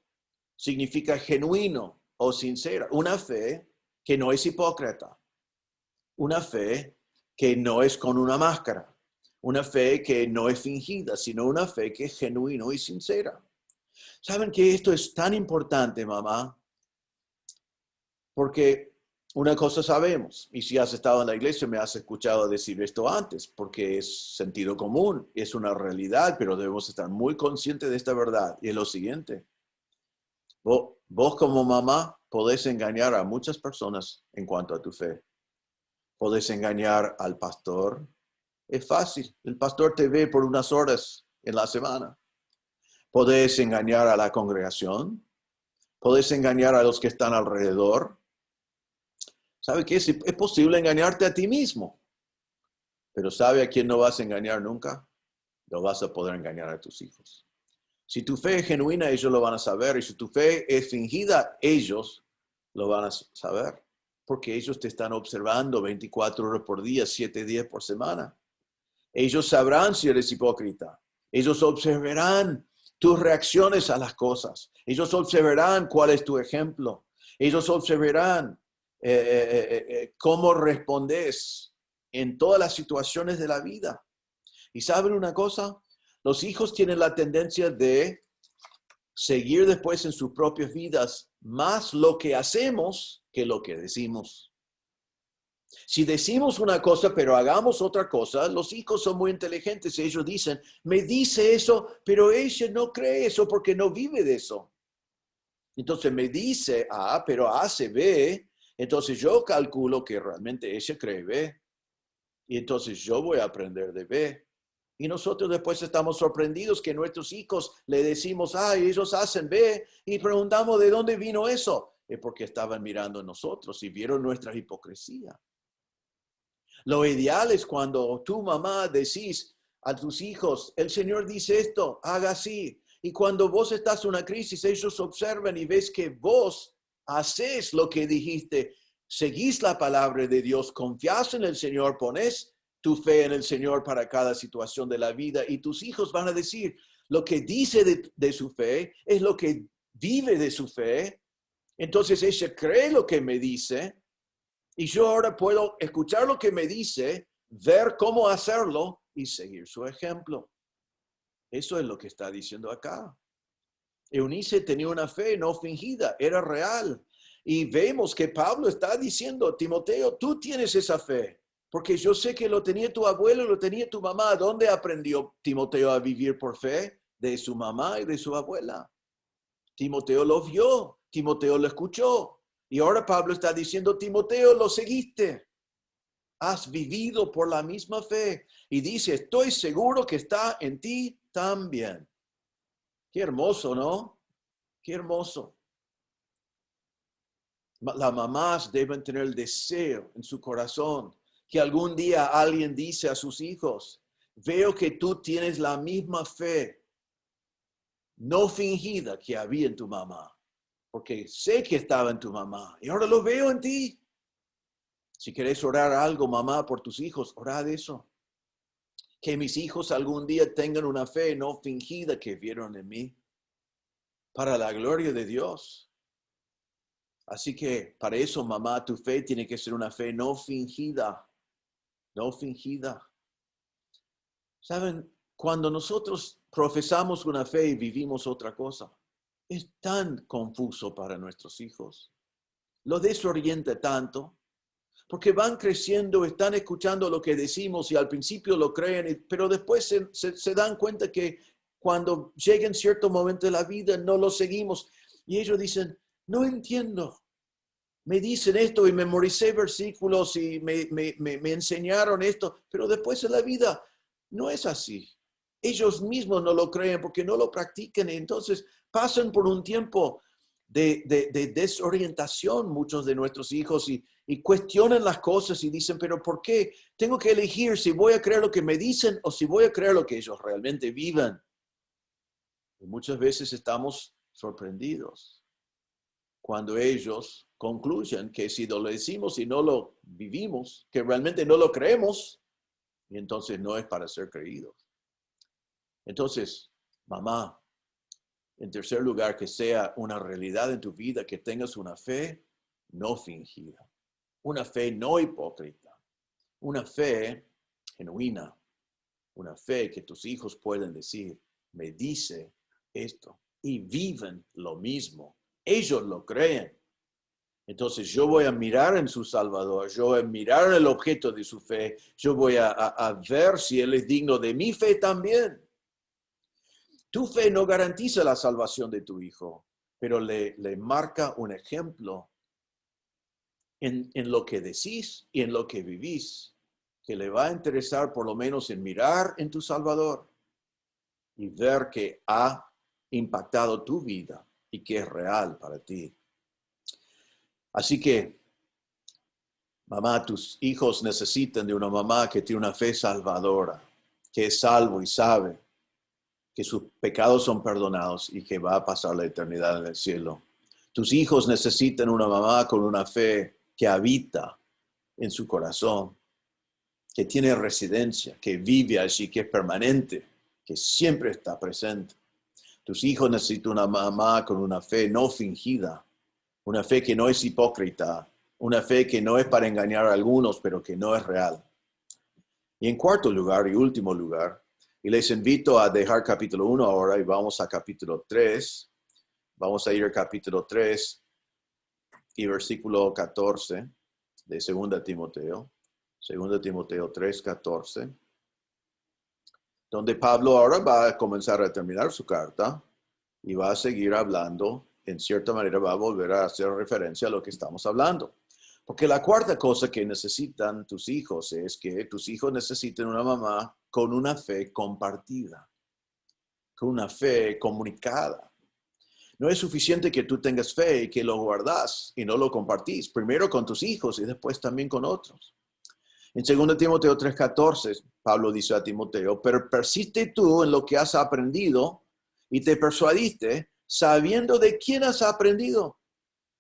significa genuino o sincera, una fe que no es hipócrita, una fe que no es con una máscara, una fe que no es fingida, sino una fe que es genuino y sincera. ¿Saben que esto es tan importante, mamá? Porque una cosa sabemos, y si has estado en la iglesia me has escuchado decir esto antes, porque es sentido común, es una realidad, pero debemos estar muy conscientes de esta verdad. Y es lo siguiente, vos como mamá podés engañar a muchas personas en cuanto a tu fe. Podés engañar al pastor. Es fácil, el pastor te ve por unas horas en la semana. Podés engañar a la congregación. Podés engañar a los que están alrededor. ¿Sabe qué? Es posible engañarte a ti mismo. Pero ¿sabe a quién no vas a engañar nunca? No vas a poder engañar a tus hijos. Si tu fe es genuina, ellos lo van a saber. Y si tu fe es fingida, ellos lo van a saber. Porque ellos te están observando 24 horas por día, 7 días por semana. Ellos sabrán si eres hipócrita. Ellos observarán tus reacciones a las cosas. Ellos observarán cuál es tu ejemplo. Ellos observarán cómo respondes en todas las situaciones de la vida. ¿Y saben una cosa? Los hijos tienen la tendencia de seguir después en sus propias vidas más lo que hacemos que lo que decimos. Si decimos una cosa, pero hagamos otra cosa, los hijos son muy inteligentes. Ellos dicen, me dice eso, pero ella no cree eso porque no vive de eso. Entonces me dice A, pero hace B. Entonces yo calculo que realmente ella cree B. Y entonces yo voy a aprender de B. Y nosotros después estamos sorprendidos que nuestros hijos le decimos, ellos hacen B. Y preguntamos, ¿de dónde vino eso? Es porque estaban mirando a nosotros y vieron nuestra hipocresía. Lo ideal es cuando tu mamá decís a tus hijos, el Señor dice esto, haga así. Y cuando vos estás en una crisis, ellos observan y ves que vos haces lo que dijiste seguís la palabra de Dios, confías en el Señor, pones tu fe en el Señor para cada situación de la vida y tus hijos van a decir, lo que dice de su fe es lo que vive de su fe. Entonces ella cree lo que me dice y yo ahora puedo escuchar lo que me dice, ver cómo hacerlo y seguir su ejemplo. Eso es lo que está diciendo acá. Eunice tenía una fe no fingida, era real. Y vemos que Pablo está diciendo, Timoteo, tú tienes esa fe, porque yo sé que lo tenía tu abuelo, lo tenía tu mamá. ¿Dónde aprendió Timoteo a vivir por fe? De su mamá y de su abuela. Timoteo lo vio, Timoteo lo escuchó. Y ahora Pablo está diciendo, Timoteo, lo seguiste. Has vivido por la misma fe. Y dice, estoy seguro que está en ti también. Qué hermoso, ¿no? Qué hermoso. Las mamás deben tener el deseo en su corazón que algún día alguien dice a sus hijos, veo que tú tienes la misma fe no fingida que había en tu mamá, porque sé que estaba en tu mamá y ahora lo veo en ti. Si querés orar algo, mamá, por tus hijos, orad eso. Que mis hijos algún día tengan una fe no fingida que vieron en mí, para la gloria de Dios. Así que para eso, mamá, tu fe tiene que ser una fe no fingida, no fingida. ¿Saben? Cuando nosotros profesamos una fe y vivimos otra cosa, es tan confuso para nuestros hijos. Lo desorienta tanto, porque van creciendo, están escuchando lo que decimos y al principio lo creen, pero después se dan cuenta que cuando llega en cierto momento de la vida no lo seguimos. Y ellos dicen, no entiendo. Me dicen esto y memoricé versículos y me enseñaron esto, pero después en la vida no es así. Ellos mismos no lo creen porque no lo practican y entonces pasan por un tiempo de desorientación muchos de nuestros hijos y cuestionan las cosas y dicen, pero ¿por qué tengo que elegir si voy a creer lo que me dicen o si voy a creer lo que ellos realmente viven? Y muchas veces estamos sorprendidos cuando ellos concluyen que si lo decimos y no lo vivimos, que realmente no lo creemos, y entonces no es para ser creídos. Entonces, mamá, en tercer lugar, que sea una realidad en tu vida, que tengas una fe no fingida, una fe no hipócrita, una fe genuina, una fe que tus hijos pueden decir, me dice esto, y viven lo mismo. Ellos lo creen. Entonces yo voy a mirar en su Salvador, yo voy a mirar en el objeto de su fe, yo voy a ver si Él es digno de mi fe también. Tu fe no garantiza la salvación de tu hijo, pero le marca un ejemplo en lo que decís y en lo que vivís, que le va a interesar por lo menos en mirar en tu Salvador y ver que ha impactado tu vida y que es real para ti. Así que, mamá, tus hijos necesitan de una mamá que tiene una fe salvadora, que es salvo y sabe que sus pecados son perdonados y que va a pasar la eternidad en el cielo. Tus hijos necesitan una mamá con una fe que habita en su corazón, que tiene residencia, que vive allí, que es permanente, que siempre está presente. Tus hijos necesitan una mamá con una fe no fingida, una fe que no es hipócrita, una fe que no es para engañar a algunos, pero que no es real. Y en cuarto lugar y último lugar, y les invito a dejar capítulo 1 ahora y vamos a capítulo 3. Vamos a ir al capítulo 3 y versículo 14 de 2 Timoteo. 2 Timoteo 3, 14. Donde Pablo ahora va a comenzar a terminar su carta y va a seguir hablando. En cierta manera va a volver a hacer referencia a lo que estamos hablando. Porque la cuarta cosa que necesitan tus hijos es que tus hijos necesitan una mamá con una fe compartida, con una fe comunicada. No es suficiente que tú tengas fe y que lo guardas y no lo compartís, primero con tus hijos y después también con otros. En 2 Timoteo 3:14, Pablo dice a Timoteo, pero persiste tú en lo que has aprendido y te persuadiste sabiendo de quién has aprendido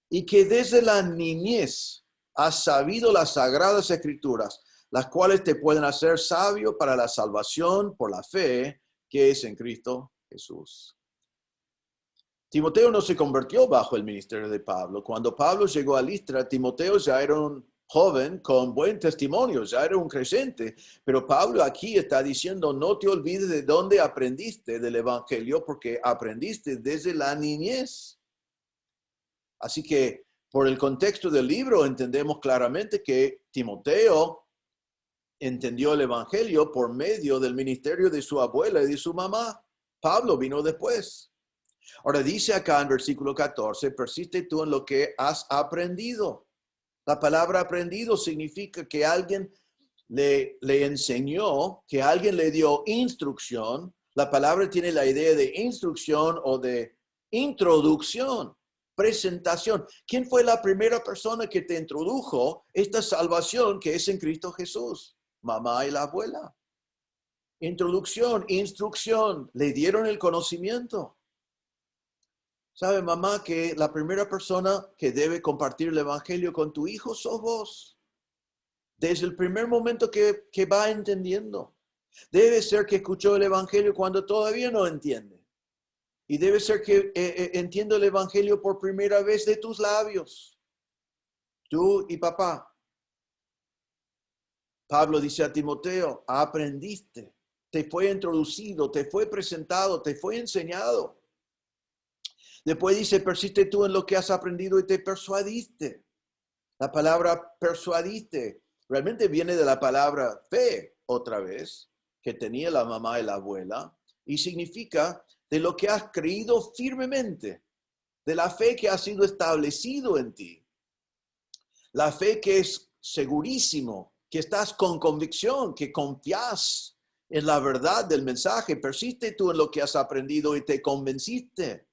y que desde la niñez has sabido las sagradas escrituras, las cuales te pueden hacer sabio para la salvación por la fe que es en Cristo Jesús. Timoteo no se convirtió bajo el ministerio de Pablo. Cuando Pablo llegó a Listra, Timoteo ya era un joven con buen testimonio, ya era un creyente. Pero Pablo aquí está diciendo, no te olvides de dónde aprendiste del evangelio, porque aprendiste desde la niñez. Así que por el contexto del libro entendemos claramente que Timoteo entendió el evangelio por medio del ministerio de su abuela y de su mamá. Pablo vino después. Ahora dice acá en versículo 14, persiste tú en lo que has aprendido. La palabra aprendido significa que alguien le enseñó, que alguien le dio instrucción. La palabra tiene la idea de instrucción o de introducción, presentación. ¿Quién fue la primera persona que te introdujo esta salvación que es en Cristo Jesús? Mamá y la abuela. Introducción, instrucción, le dieron el conocimiento. ¿Sabe, mamá, que la primera persona que debe compartir el evangelio con tu hijo sos vos? Desde el primer momento que va entendiendo. Debe ser que escuchó el evangelio cuando todavía no entiende. Y debe ser que entienda el evangelio por primera vez de tus labios. Tú y papá. Pablo dice a Timoteo, aprendiste, te fue introducido, te fue presentado, te fue enseñado. Después dice, persiste tú en lo que has aprendido y te persuadiste. La palabra persuadiste realmente viene de la palabra fe, otra vez, que tenía la mamá y la abuela, y significa de lo que has creído firmemente, de la fe que ha sido establecido en ti. La fe que es segurísimo, que estás con convicción, que confías en la verdad del mensaje. Persiste tú en lo que has aprendido y te convenciste.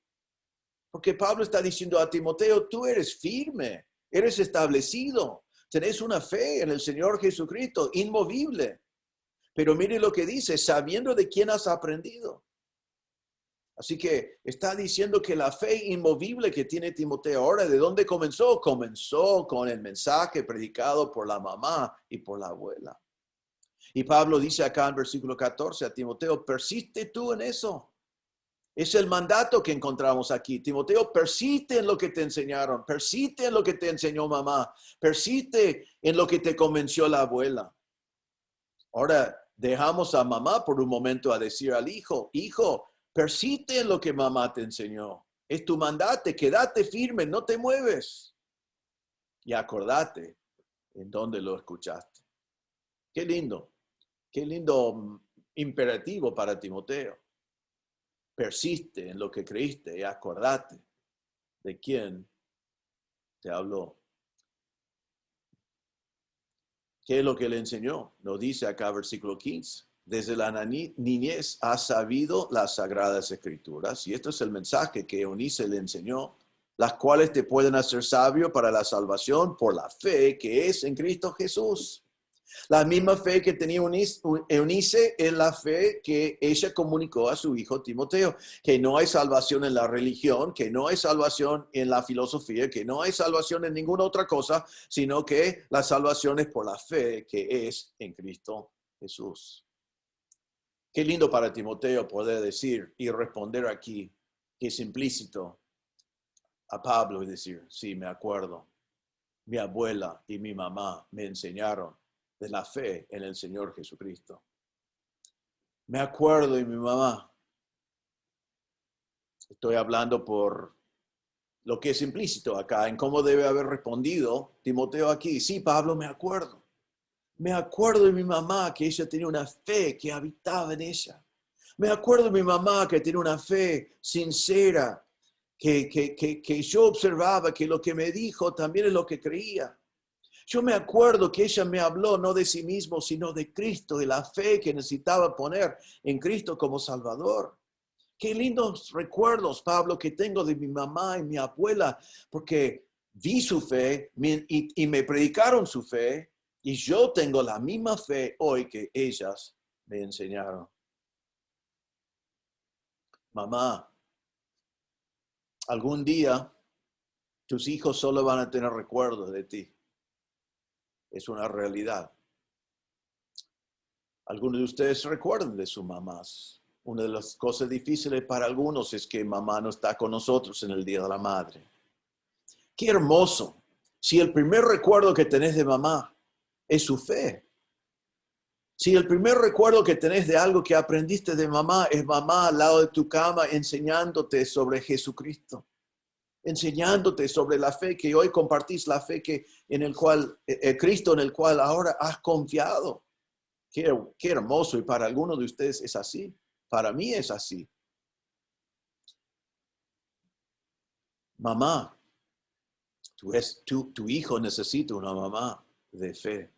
Porque Pablo está diciendo a Timoteo, tú eres firme, eres establecido, tenés una fe en el Señor Jesucristo, inmovible. Pero mire lo que dice, sabiendo de quién has aprendido. Así que está diciendo que la fe inmovible que tiene Timoteo ahora, ¿de dónde comenzó? Comenzó con el mensaje predicado por la mamá y por la abuela. Y Pablo dice acá en versículo 14 a Timoteo, persiste tú en eso. Es el mandato que encontramos aquí. Timoteo, persiste en lo que te enseñaron, persiste en lo que te enseñó mamá, persiste en lo que te convenció la abuela. Ahora dejamos a mamá por un momento a decir al hijo, hijo, persiste en lo que mamá te enseñó. Es tu mandato, quédate firme, no te mueves. Y acordate en dónde lo escuchaste. Qué lindo imperativo para Timoteo. Persiste en lo que creíste y acordate de quién te habló. ¿Qué es lo que le enseñó? Nos dice acá versículo 15. Desde la niñez has sabido las sagradas escrituras. Y esto es el mensaje que Eunice le enseñó, las cuales te pueden hacer sabio para la salvación por la fe que es en Cristo Jesús. La misma fe que tenía Eunice es la fe que ella comunicó a su hijo Timoteo, que no hay salvación en la religión, que no hay salvación en la filosofía, que no hay salvación en ninguna otra cosa, sino que la salvación es por la fe que es en Cristo Jesús. Qué lindo para Timoteo poder decir y responder aquí, que es implícito a Pablo y decir, sí, me acuerdo, mi abuela y mi mamá me enseñaron de la fe en el Señor Jesucristo. Me acuerdo de mi mamá. Estoy hablando por lo que es implícito acá, en cómo debe haber respondido Timoteo aquí. Sí, Pablo, me acuerdo. Me acuerdo de mi mamá, que ella tenía una fe que habitaba en ella. Me acuerdo de mi mamá, que tenía una fe sincera, que yo observaba que lo que me dijo también es lo que creía. Yo me acuerdo que ella me habló no de sí mismo, sino de Cristo, de la fe que necesitaba poner en Cristo como Salvador. Qué lindos recuerdos, Pablo, que tengo de mi mamá y mi abuela, porque vi su fe y me predicaron su fe, y yo tengo la misma fe hoy que ellas me enseñaron. Mamá, algún día tus hijos solo van a tener recuerdos de ti. Es una realidad. Algunos de ustedes recuerdan de sus mamás. Una de las cosas difíciles para algunos es que mamá no está con nosotros en el Día de la Madre. Qué hermoso. Si el primer recuerdo que tenés de mamá es su fe. Si el primer recuerdo que tenés de algo que aprendiste de mamá es mamá al lado de tu cama enseñándote sobre Jesucristo, enseñándote sobre la fe que hoy compartís, la fe que en el cual Cristo en el cual ahora has confiado. Qué hermoso, y para algunos de ustedes es así. Para mí es así. Mamá, tu hijo necesita una mamá de fe.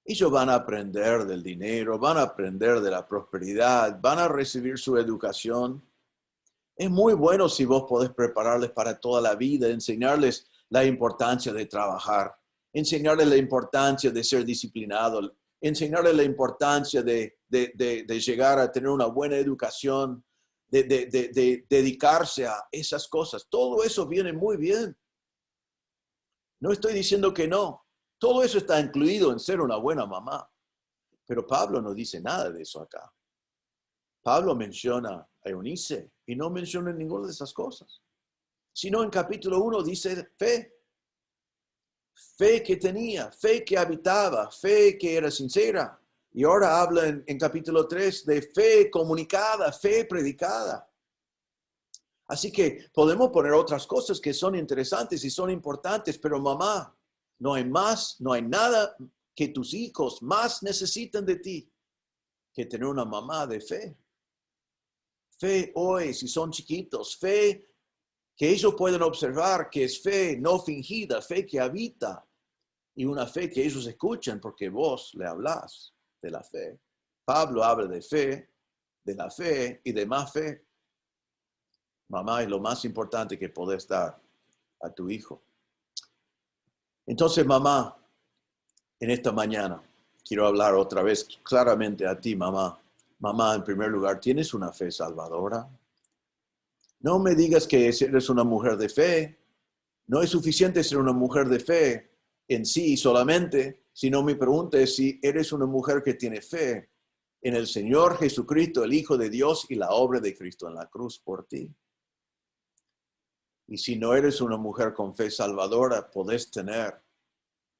Ellos van a aprender del dinero, van a aprender de la prosperidad, van a recibir su educación. Es muy bueno si vos podés prepararles para toda la vida, enseñarles la importancia de trabajar, enseñarles la importancia de ser disciplinado, enseñarles la importancia de llegar a tener una buena educación, de dedicarse a esas cosas. Todo eso viene muy bien. No estoy diciendo que no. Todo eso está incluido en ser una buena mamá. Pero Pablo no dice nada de eso acá. Pablo menciona a Eunice y no menciona ninguna de esas cosas. Sino en capítulo 1 dice fe. Fe que tenía, fe que habitaba, fe que era sincera. Y ahora habla en capítulo 3 de fe comunicada, fe predicada. Así que podemos poner otras cosas que son interesantes y son importantes, pero mamá, no hay nada que tus hijos más necesitan de ti que tener una mamá de fe. Fe hoy, si son chiquitos, fe que ellos pueden observar que es fe no fingida, fe que habita, y una fe que ellos escuchan porque vos le hablás de la fe. Pablo habla de fe, de la fe y de más fe. Mamá es lo más importante que podés dar a tu hijo. Entonces, mamá, en esta mañana quiero hablar otra vez claramente a ti, mamá. Mamá, en primer lugar, ¿tienes una fe salvadora? No me digas que eres una mujer de fe. No es suficiente ser una mujer de fe en sí solamente, sino mi pregunta es si eres una mujer que tiene fe en el Señor Jesucristo, el Hijo de Dios, y la obra de Cristo en la cruz por ti. Y si no eres una mujer con fe salvadora, podés tener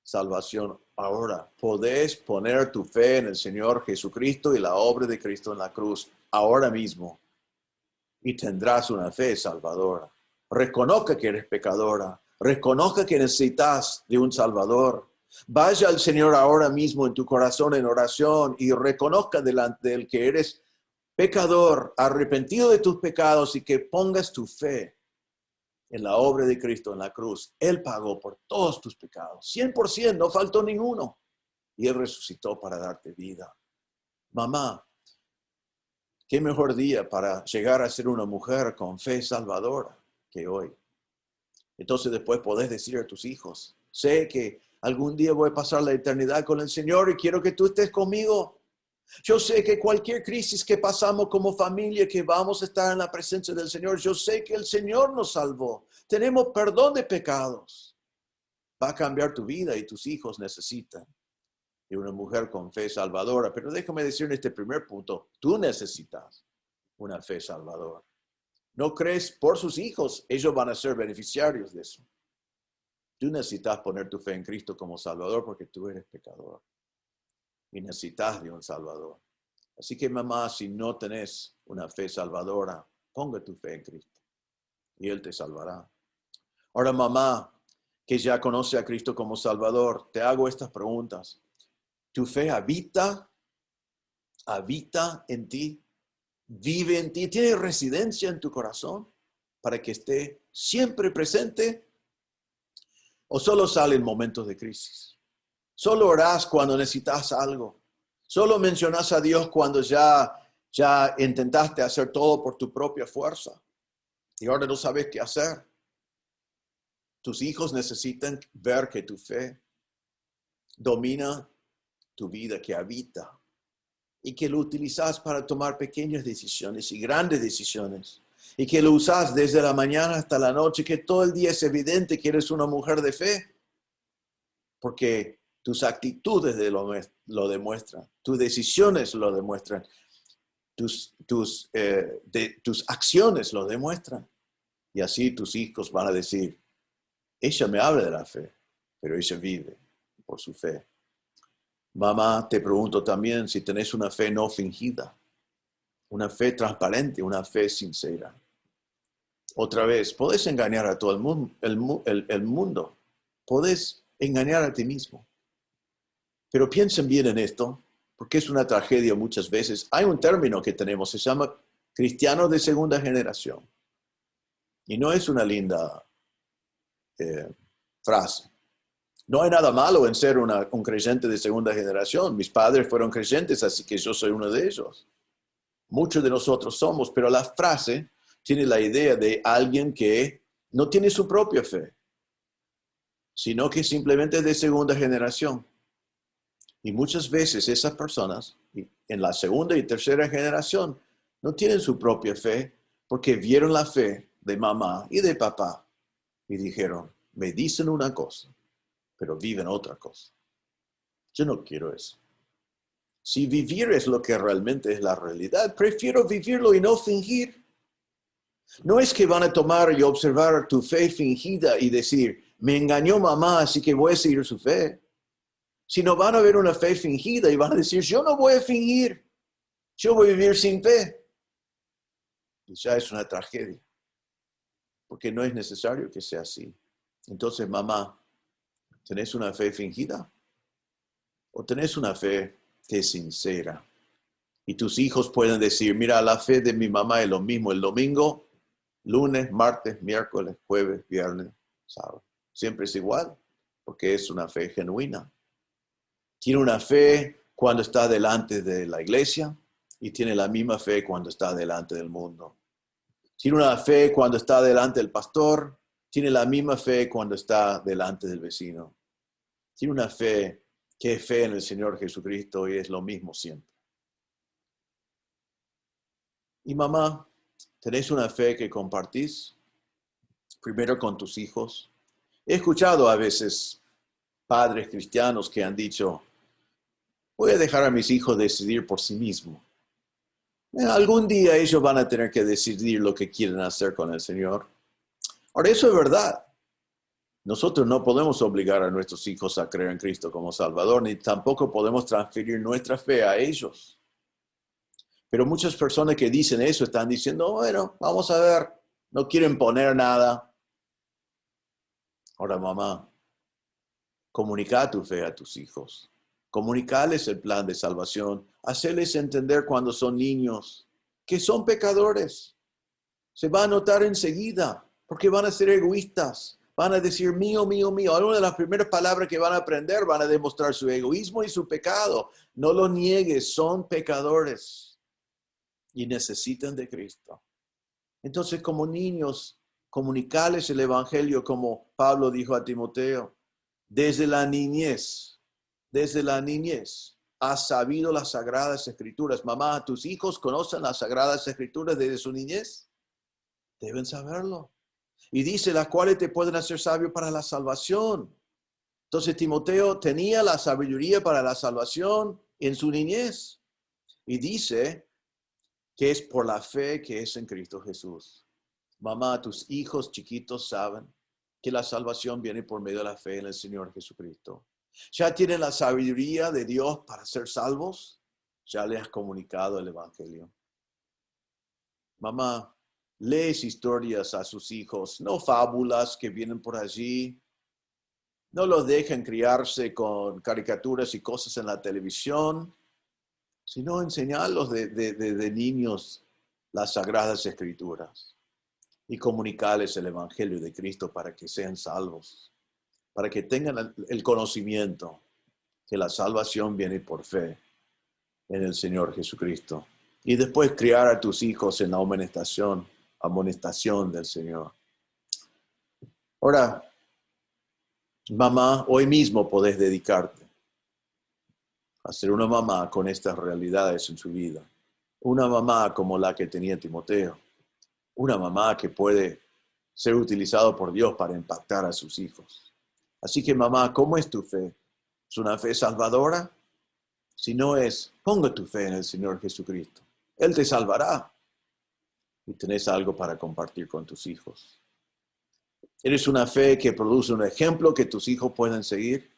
salvación ahora. Podés poner tu fe en el Señor Jesucristo y la obra de Cristo en la cruz ahora mismo. Y tendrás una fe salvadora. Reconozca que eres pecadora. Reconozca que necesitas de un Salvador. Vaya al Señor ahora mismo en tu corazón en oración y reconozca delante de Él que eres pecador, arrepentido de tus pecados y que pongas tu fe en la obra de Cristo en la cruz. Él pagó por todos tus pecados, 100%, no faltó ninguno. Y Él resucitó para darte vida. Mamá, qué mejor día para llegar a ser una mujer con fe salvadora que hoy. Entonces después podés decir a tus hijos, sé que algún día voy a pasar la eternidad con el Señor y quiero que tú estés conmigo. Yo sé que cualquier crisis que pasamos como familia, que vamos a estar en la presencia del Señor, yo sé que el Señor nos salvó. Tenemos perdón de pecados. Va a cambiar tu vida y tus hijos necesitan de una mujer con fe salvadora. Pero déjame decir en este primer punto, tú necesitas una fe salvadora. ¿No crees por sus hijos? Ellos van a ser beneficiarios de eso. Tú necesitas poner tu fe en Cristo como Salvador porque tú eres pecador. Y necesitas de un Salvador. Así que mamá, si no tenés una fe salvadora, ponga tu fe en Cristo y Él te salvará. Ahora, mamá, que ya conoce a Cristo como Salvador, te hago estas preguntas. ¿Tu fe habita en ti? ¿Vive en ti? ¿Tiene residencia en tu corazón para que esté siempre presente? ¿O solo sale en momentos de crisis? Solo orás cuando necesitas algo. Solo mencionas a Dios cuando ya intentaste hacer todo por tu propia fuerza y ahora no sabes qué hacer. Tus hijos necesitan ver que tu fe domina tu vida, que habita y que lo utilizas para tomar pequeñas decisiones y grandes decisiones y que lo usas desde la mañana hasta la noche, que todo el día es evidente que eres una mujer de fe. Porque tus actitudes lo demuestran, tus decisiones lo demuestran, tus acciones lo demuestran. Y así tus hijos van a decir, ella me habla de la fe, pero ella vive por su fe. Mamá, te pregunto también si tenés una fe no fingida, una fe transparente, una fe sincera. Otra vez, podés engañar a todo el mundo, podés engañar a ti mismo. Pero piensen bien en esto, porque es una tragedia muchas veces. Hay un término que tenemos, se llama cristianos de segunda generación. Y no es una linda frase. No hay nada malo en ser un creyente de segunda generación. Mis padres fueron creyentes, así que yo soy uno de ellos. Muchos de nosotros somos, pero la frase tiene la idea de alguien que no tiene su propia fe, sino que simplemente es de segunda generación. Y muchas veces esas personas, en la segunda y tercera generación, no tienen su propia fe porque vieron la fe de mamá y de papá y dijeron, me dicen una cosa, pero viven otra cosa. Yo no quiero eso. Si vivir es lo que realmente es la realidad, prefiero vivirlo y no fingir. No es que van a tomar y observar tu fe fingida y decir, me engañó mamá, así que voy a seguir su fe. Sino van a ver una fe fingida y van a decir, yo no voy a fingir, yo voy a vivir sin fe. Y ya es una tragedia, porque no es necesario que sea así. Entonces, mamá, ¿tenés una fe fingida? ¿O tenés una fe que es sincera? Y tus hijos pueden decir, mira, la fe de mi mamá es lo mismo el domingo, lunes, martes, miércoles, jueves, viernes, sábado. Siempre es igual, porque es una fe genuina. Tiene una fe cuando está delante de la iglesia y tiene la misma fe cuando está delante del mundo. Tiene una fe cuando está delante del pastor, tiene la misma fe cuando está delante del vecino. Tiene una fe que es fe en el Señor Jesucristo y es lo mismo siempre. Y mamá, ¿tenés una fe que compartís? Primero con tus hijos. He escuchado a veces padres cristianos que han dicho, voy a dejar a mis hijos decidir por sí mismos. Algún día ellos van a tener que decidir lo que quieren hacer con el Señor. Ahora, eso es verdad. Nosotros no podemos obligar a nuestros hijos a creer en Cristo como Salvador, ni tampoco podemos transferir nuestra fe a ellos. Pero muchas personas que dicen eso están diciendo, bueno, vamos a ver, no quieren poner nada. Ahora, mamá, comunica tu fe a tus hijos. Comunicarles el plan de salvación. Hacerles entender cuando son niños que son pecadores. Se va a notar enseguida porque van a ser egoístas. Van a decir mío, mío, mío. Algunas de las primeras palabras que van a aprender van a demostrar su egoísmo y su pecado. No lo niegues, son pecadores y necesitan de Cristo. Entonces, como niños, comunicarles el evangelio como Pablo dijo a Timoteo, desde la niñez, has sabido las Sagradas Escrituras. Mamá, ¿tus hijos conocen las Sagradas Escrituras desde su niñez? Deben saberlo. Y dice, las cuales te pueden hacer sabio para la salvación. Entonces Timoteo tenía la sabiduría para la salvación en su niñez. Y dice que es por la fe que es en Cristo Jesús. Mamá, tus hijos chiquitos saben que la salvación viene por medio de la fe en el Señor Jesucristo. ¿Ya tienen la sabiduría de Dios para ser salvos? Ya les has comunicado el Evangelio. Mamá, lees historias a sus hijos, no fábulas que vienen por allí. No los dejen criarse con caricaturas y cosas en la televisión, sino enseñarlos de niños las Sagradas Escrituras y comunicarles el Evangelio de Cristo para que sean salvos, para que tengan el conocimiento que la salvación viene por fe en el Señor Jesucristo. Y después criar a tus hijos en la amonestación del Señor. Ahora, mamá, hoy mismo podés dedicarte a ser una mamá con estas realidades en su vida. Una mamá como la que tenía Timoteo. Una mamá que puede ser utilizado por Dios para impactar a sus hijos. Así que mamá, ¿cómo es tu fe? ¿Es una fe salvadora? Si no es, ponga tu fe en el Señor Jesucristo. Él te salvará. Y tenés algo para compartir con tus hijos. ¿Eres una fe que produce un ejemplo que tus hijos pueden seguir?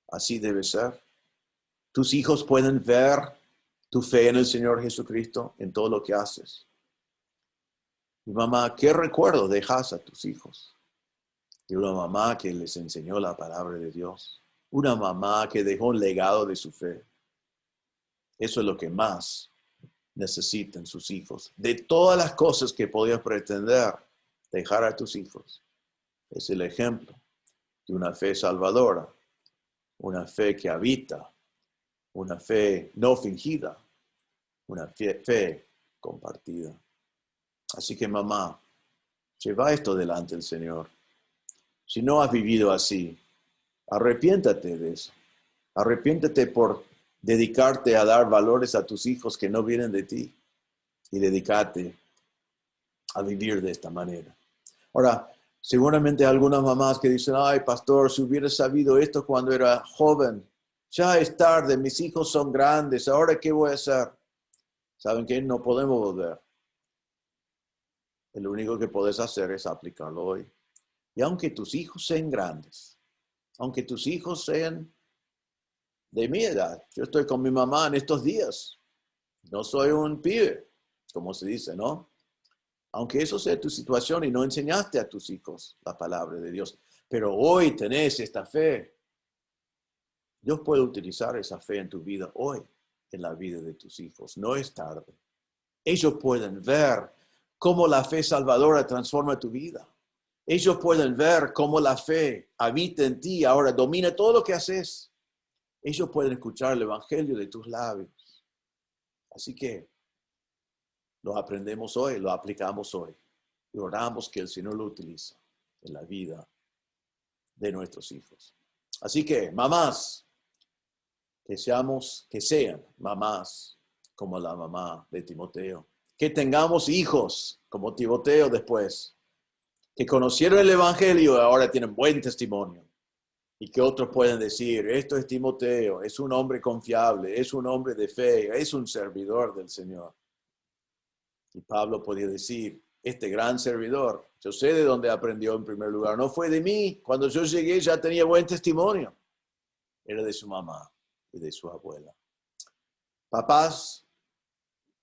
Así debe ser. Tus hijos pueden ver tu fe en el Señor Jesucristo en todo lo que haces. Y mamá, ¿qué recuerdo dejas a tus hijos? De una mamá que les enseñó la palabra de Dios. Una mamá que dejó un legado de su fe. Eso es lo que más necesitan sus hijos. De todas las cosas que podías pretender dejar a tus hijos, es el ejemplo de una fe salvadora, una fe que habita, una fe no fingida, una fe compartida. Así que mamá, lleva esto delante del Señor. Si no has vivido así, arrepiéntate de eso. Arrepiéntate por dedicarte a dar valores a tus hijos que no vienen de ti y dedicarte a vivir de esta manera. Ahora, seguramente hay algunas mamás que dicen, ay, pastor, si hubiera sabido esto cuando era joven, ya es tarde, mis hijos son grandes, ¿ahora qué voy a hacer? ¿Saben qué? No podemos volver. Lo único que puedes hacer es aplicarlo hoy. Y aunque tus hijos sean grandes, aunque tus hijos sean de mi edad, yo estoy con mi mamá en estos días, no soy un pibe, como se dice, ¿no? Aunque eso sea tu situación y no enseñaste a tus hijos la palabra de Dios, pero hoy tenés esta fe. Dios puede utilizar esa fe en tu vida hoy, en la vida de tus hijos. No es tarde. Ellos pueden ver cómo la fe salvadora transforma tu vida. Ellos pueden ver cómo la fe habita en ti, ahora domina todo lo que haces. Ellos pueden escuchar el evangelio de tus labios. Así que lo aprendemos hoy, lo aplicamos hoy. Y oramos que el Señor lo utilice en la vida de nuestros hijos. Así que, mamás, que sean mamás como la mamá de Timoteo. Que tengamos hijos como Timoteo después, que conocieron el evangelio y ahora tienen buen testimonio. Y que otros pueden decir, esto es Timoteo, es un hombre confiable, es un hombre de fe, es un servidor del Señor. Y Pablo podía decir, este gran servidor, yo sé de dónde aprendió en primer lugar, no fue de mí, cuando yo llegué ya tenía buen testimonio, era de su mamá y de su abuela. Papás,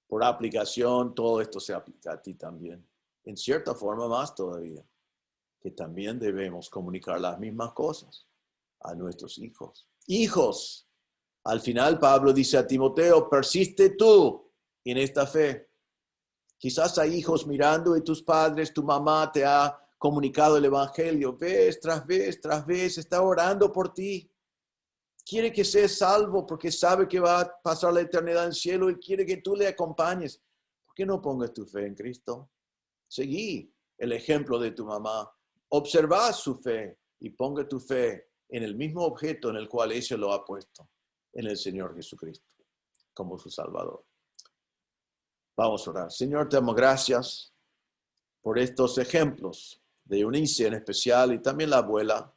por aplicación, todo esto se aplica a ti también, en cierta forma más todavía, que también debemos comunicar las mismas cosas a nuestros hijos. Hijos, al final Pablo dice a Timoteo, persiste tú en esta fe. Quizás hay hijos mirando y tus padres, tu mamá te ha comunicado el evangelio, vez tras vez, está orando por ti. Quiere que seas salvo porque sabe que va a pasar la eternidad en el cielo y quiere que tú le acompañes. ¿Por qué no pongas tu fe en Cristo? Seguí el ejemplo de tu mamá. Observa su fe y ponga tu fe en el mismo objeto en el cual ella lo ha puesto, en el Señor Jesucristo, como su Salvador. Vamos a orar. Señor, te damos gracias por estos ejemplos de Eunice en especial y también la abuela.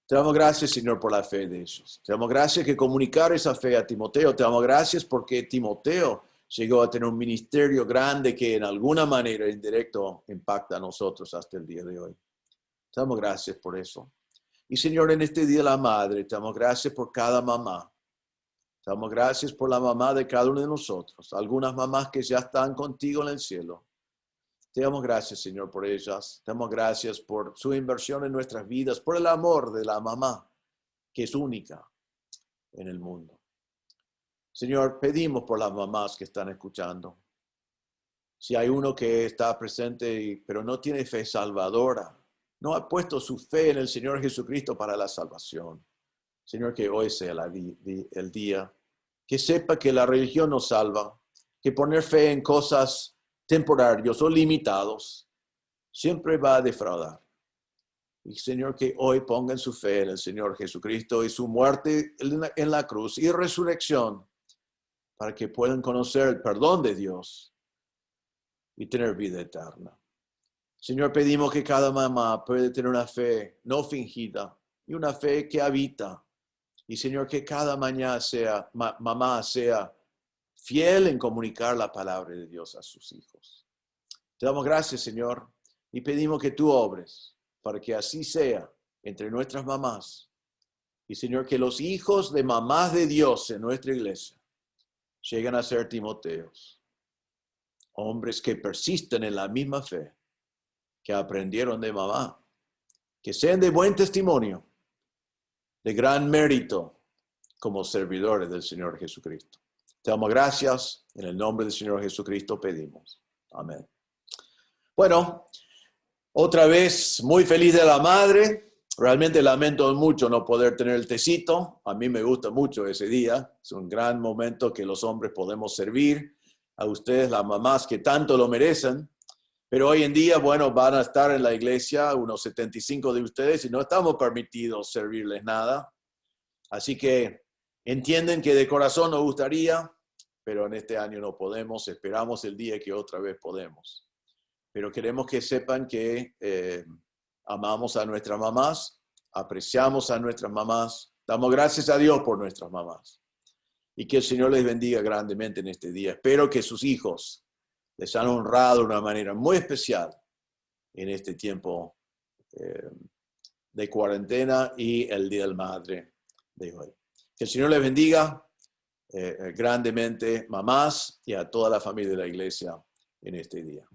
Te damos gracias, Señor, por la fe de ellos. Te damos gracias que comunicar esa fe a Timoteo. Te damos gracias porque Timoteo llegó a tener un ministerio grande que en alguna manera indirecto impacta a nosotros hasta el día de hoy. Te damos gracias por eso. Y Señor, en este Día de la Madre, te damos gracias por cada mamá. Te damos gracias por la mamá de cada uno de nosotros. Algunas mamás que ya están contigo en el cielo. Te damos gracias, Señor, por ellas. Te damos gracias por su inversión en nuestras vidas, por el amor de la mamá, que es única en el mundo. Señor, pedimos por las mamás que están escuchando. Si hay uno que está presente, pero no tiene fe salvadora, no ha puesto su fe en el Señor Jesucristo para la salvación. Señor, que hoy sea el día, que sepa que la religión nos salva, que poner fe en cosas temporarios o limitados siempre va a defraudar. Y Señor, que hoy pongan su fe en el Señor Jesucristo y su muerte en la cruz y resurrección para que puedan conocer el perdón de Dios y tener vida eterna. Señor, pedimos que cada mamá pueda tener una fe no fingida y una fe que habita Y Señor, que cada mañana mamá sea fiel en comunicar la palabra de Dios a sus hijos. Te damos gracias, Señor, y pedimos que tú obres para que así sea entre nuestras mamás. Y Señor, que los hijos de mamás de Dios en nuestra iglesia lleguen a ser Timoteos, hombres que persisten en la misma fe, que aprendieron de mamá, que sean de buen testimonio, de gran mérito como servidores del Señor Jesucristo. Te damos gracias, en el nombre del Señor Jesucristo pedimos. Amén. Bueno, otra vez muy feliz de la madre. Realmente lamento mucho no poder tener el tecito. A mí me gusta mucho ese día. Es un gran momento que los hombres podemos servir a ustedes, las mamás que tanto lo merecen. Pero hoy en día, bueno, van a estar en la iglesia unos 75 de ustedes y no estamos permitidos servirles nada. Así que entienden que de corazón nos gustaría, pero en este año no podemos. Esperamos el día que otra vez podemos. Pero queremos que sepan que amamos a nuestras mamás, apreciamos a nuestras mamás, damos gracias a Dios por nuestras mamás. Y que el Señor les bendiga grandemente en este día. Espero que sus hijos les han honrado de una manera muy especial en este tiempo de cuarentena y el Día del Madre de hoy. Que el Señor les bendiga grandemente, mamás, y a toda la familia de la iglesia en este día.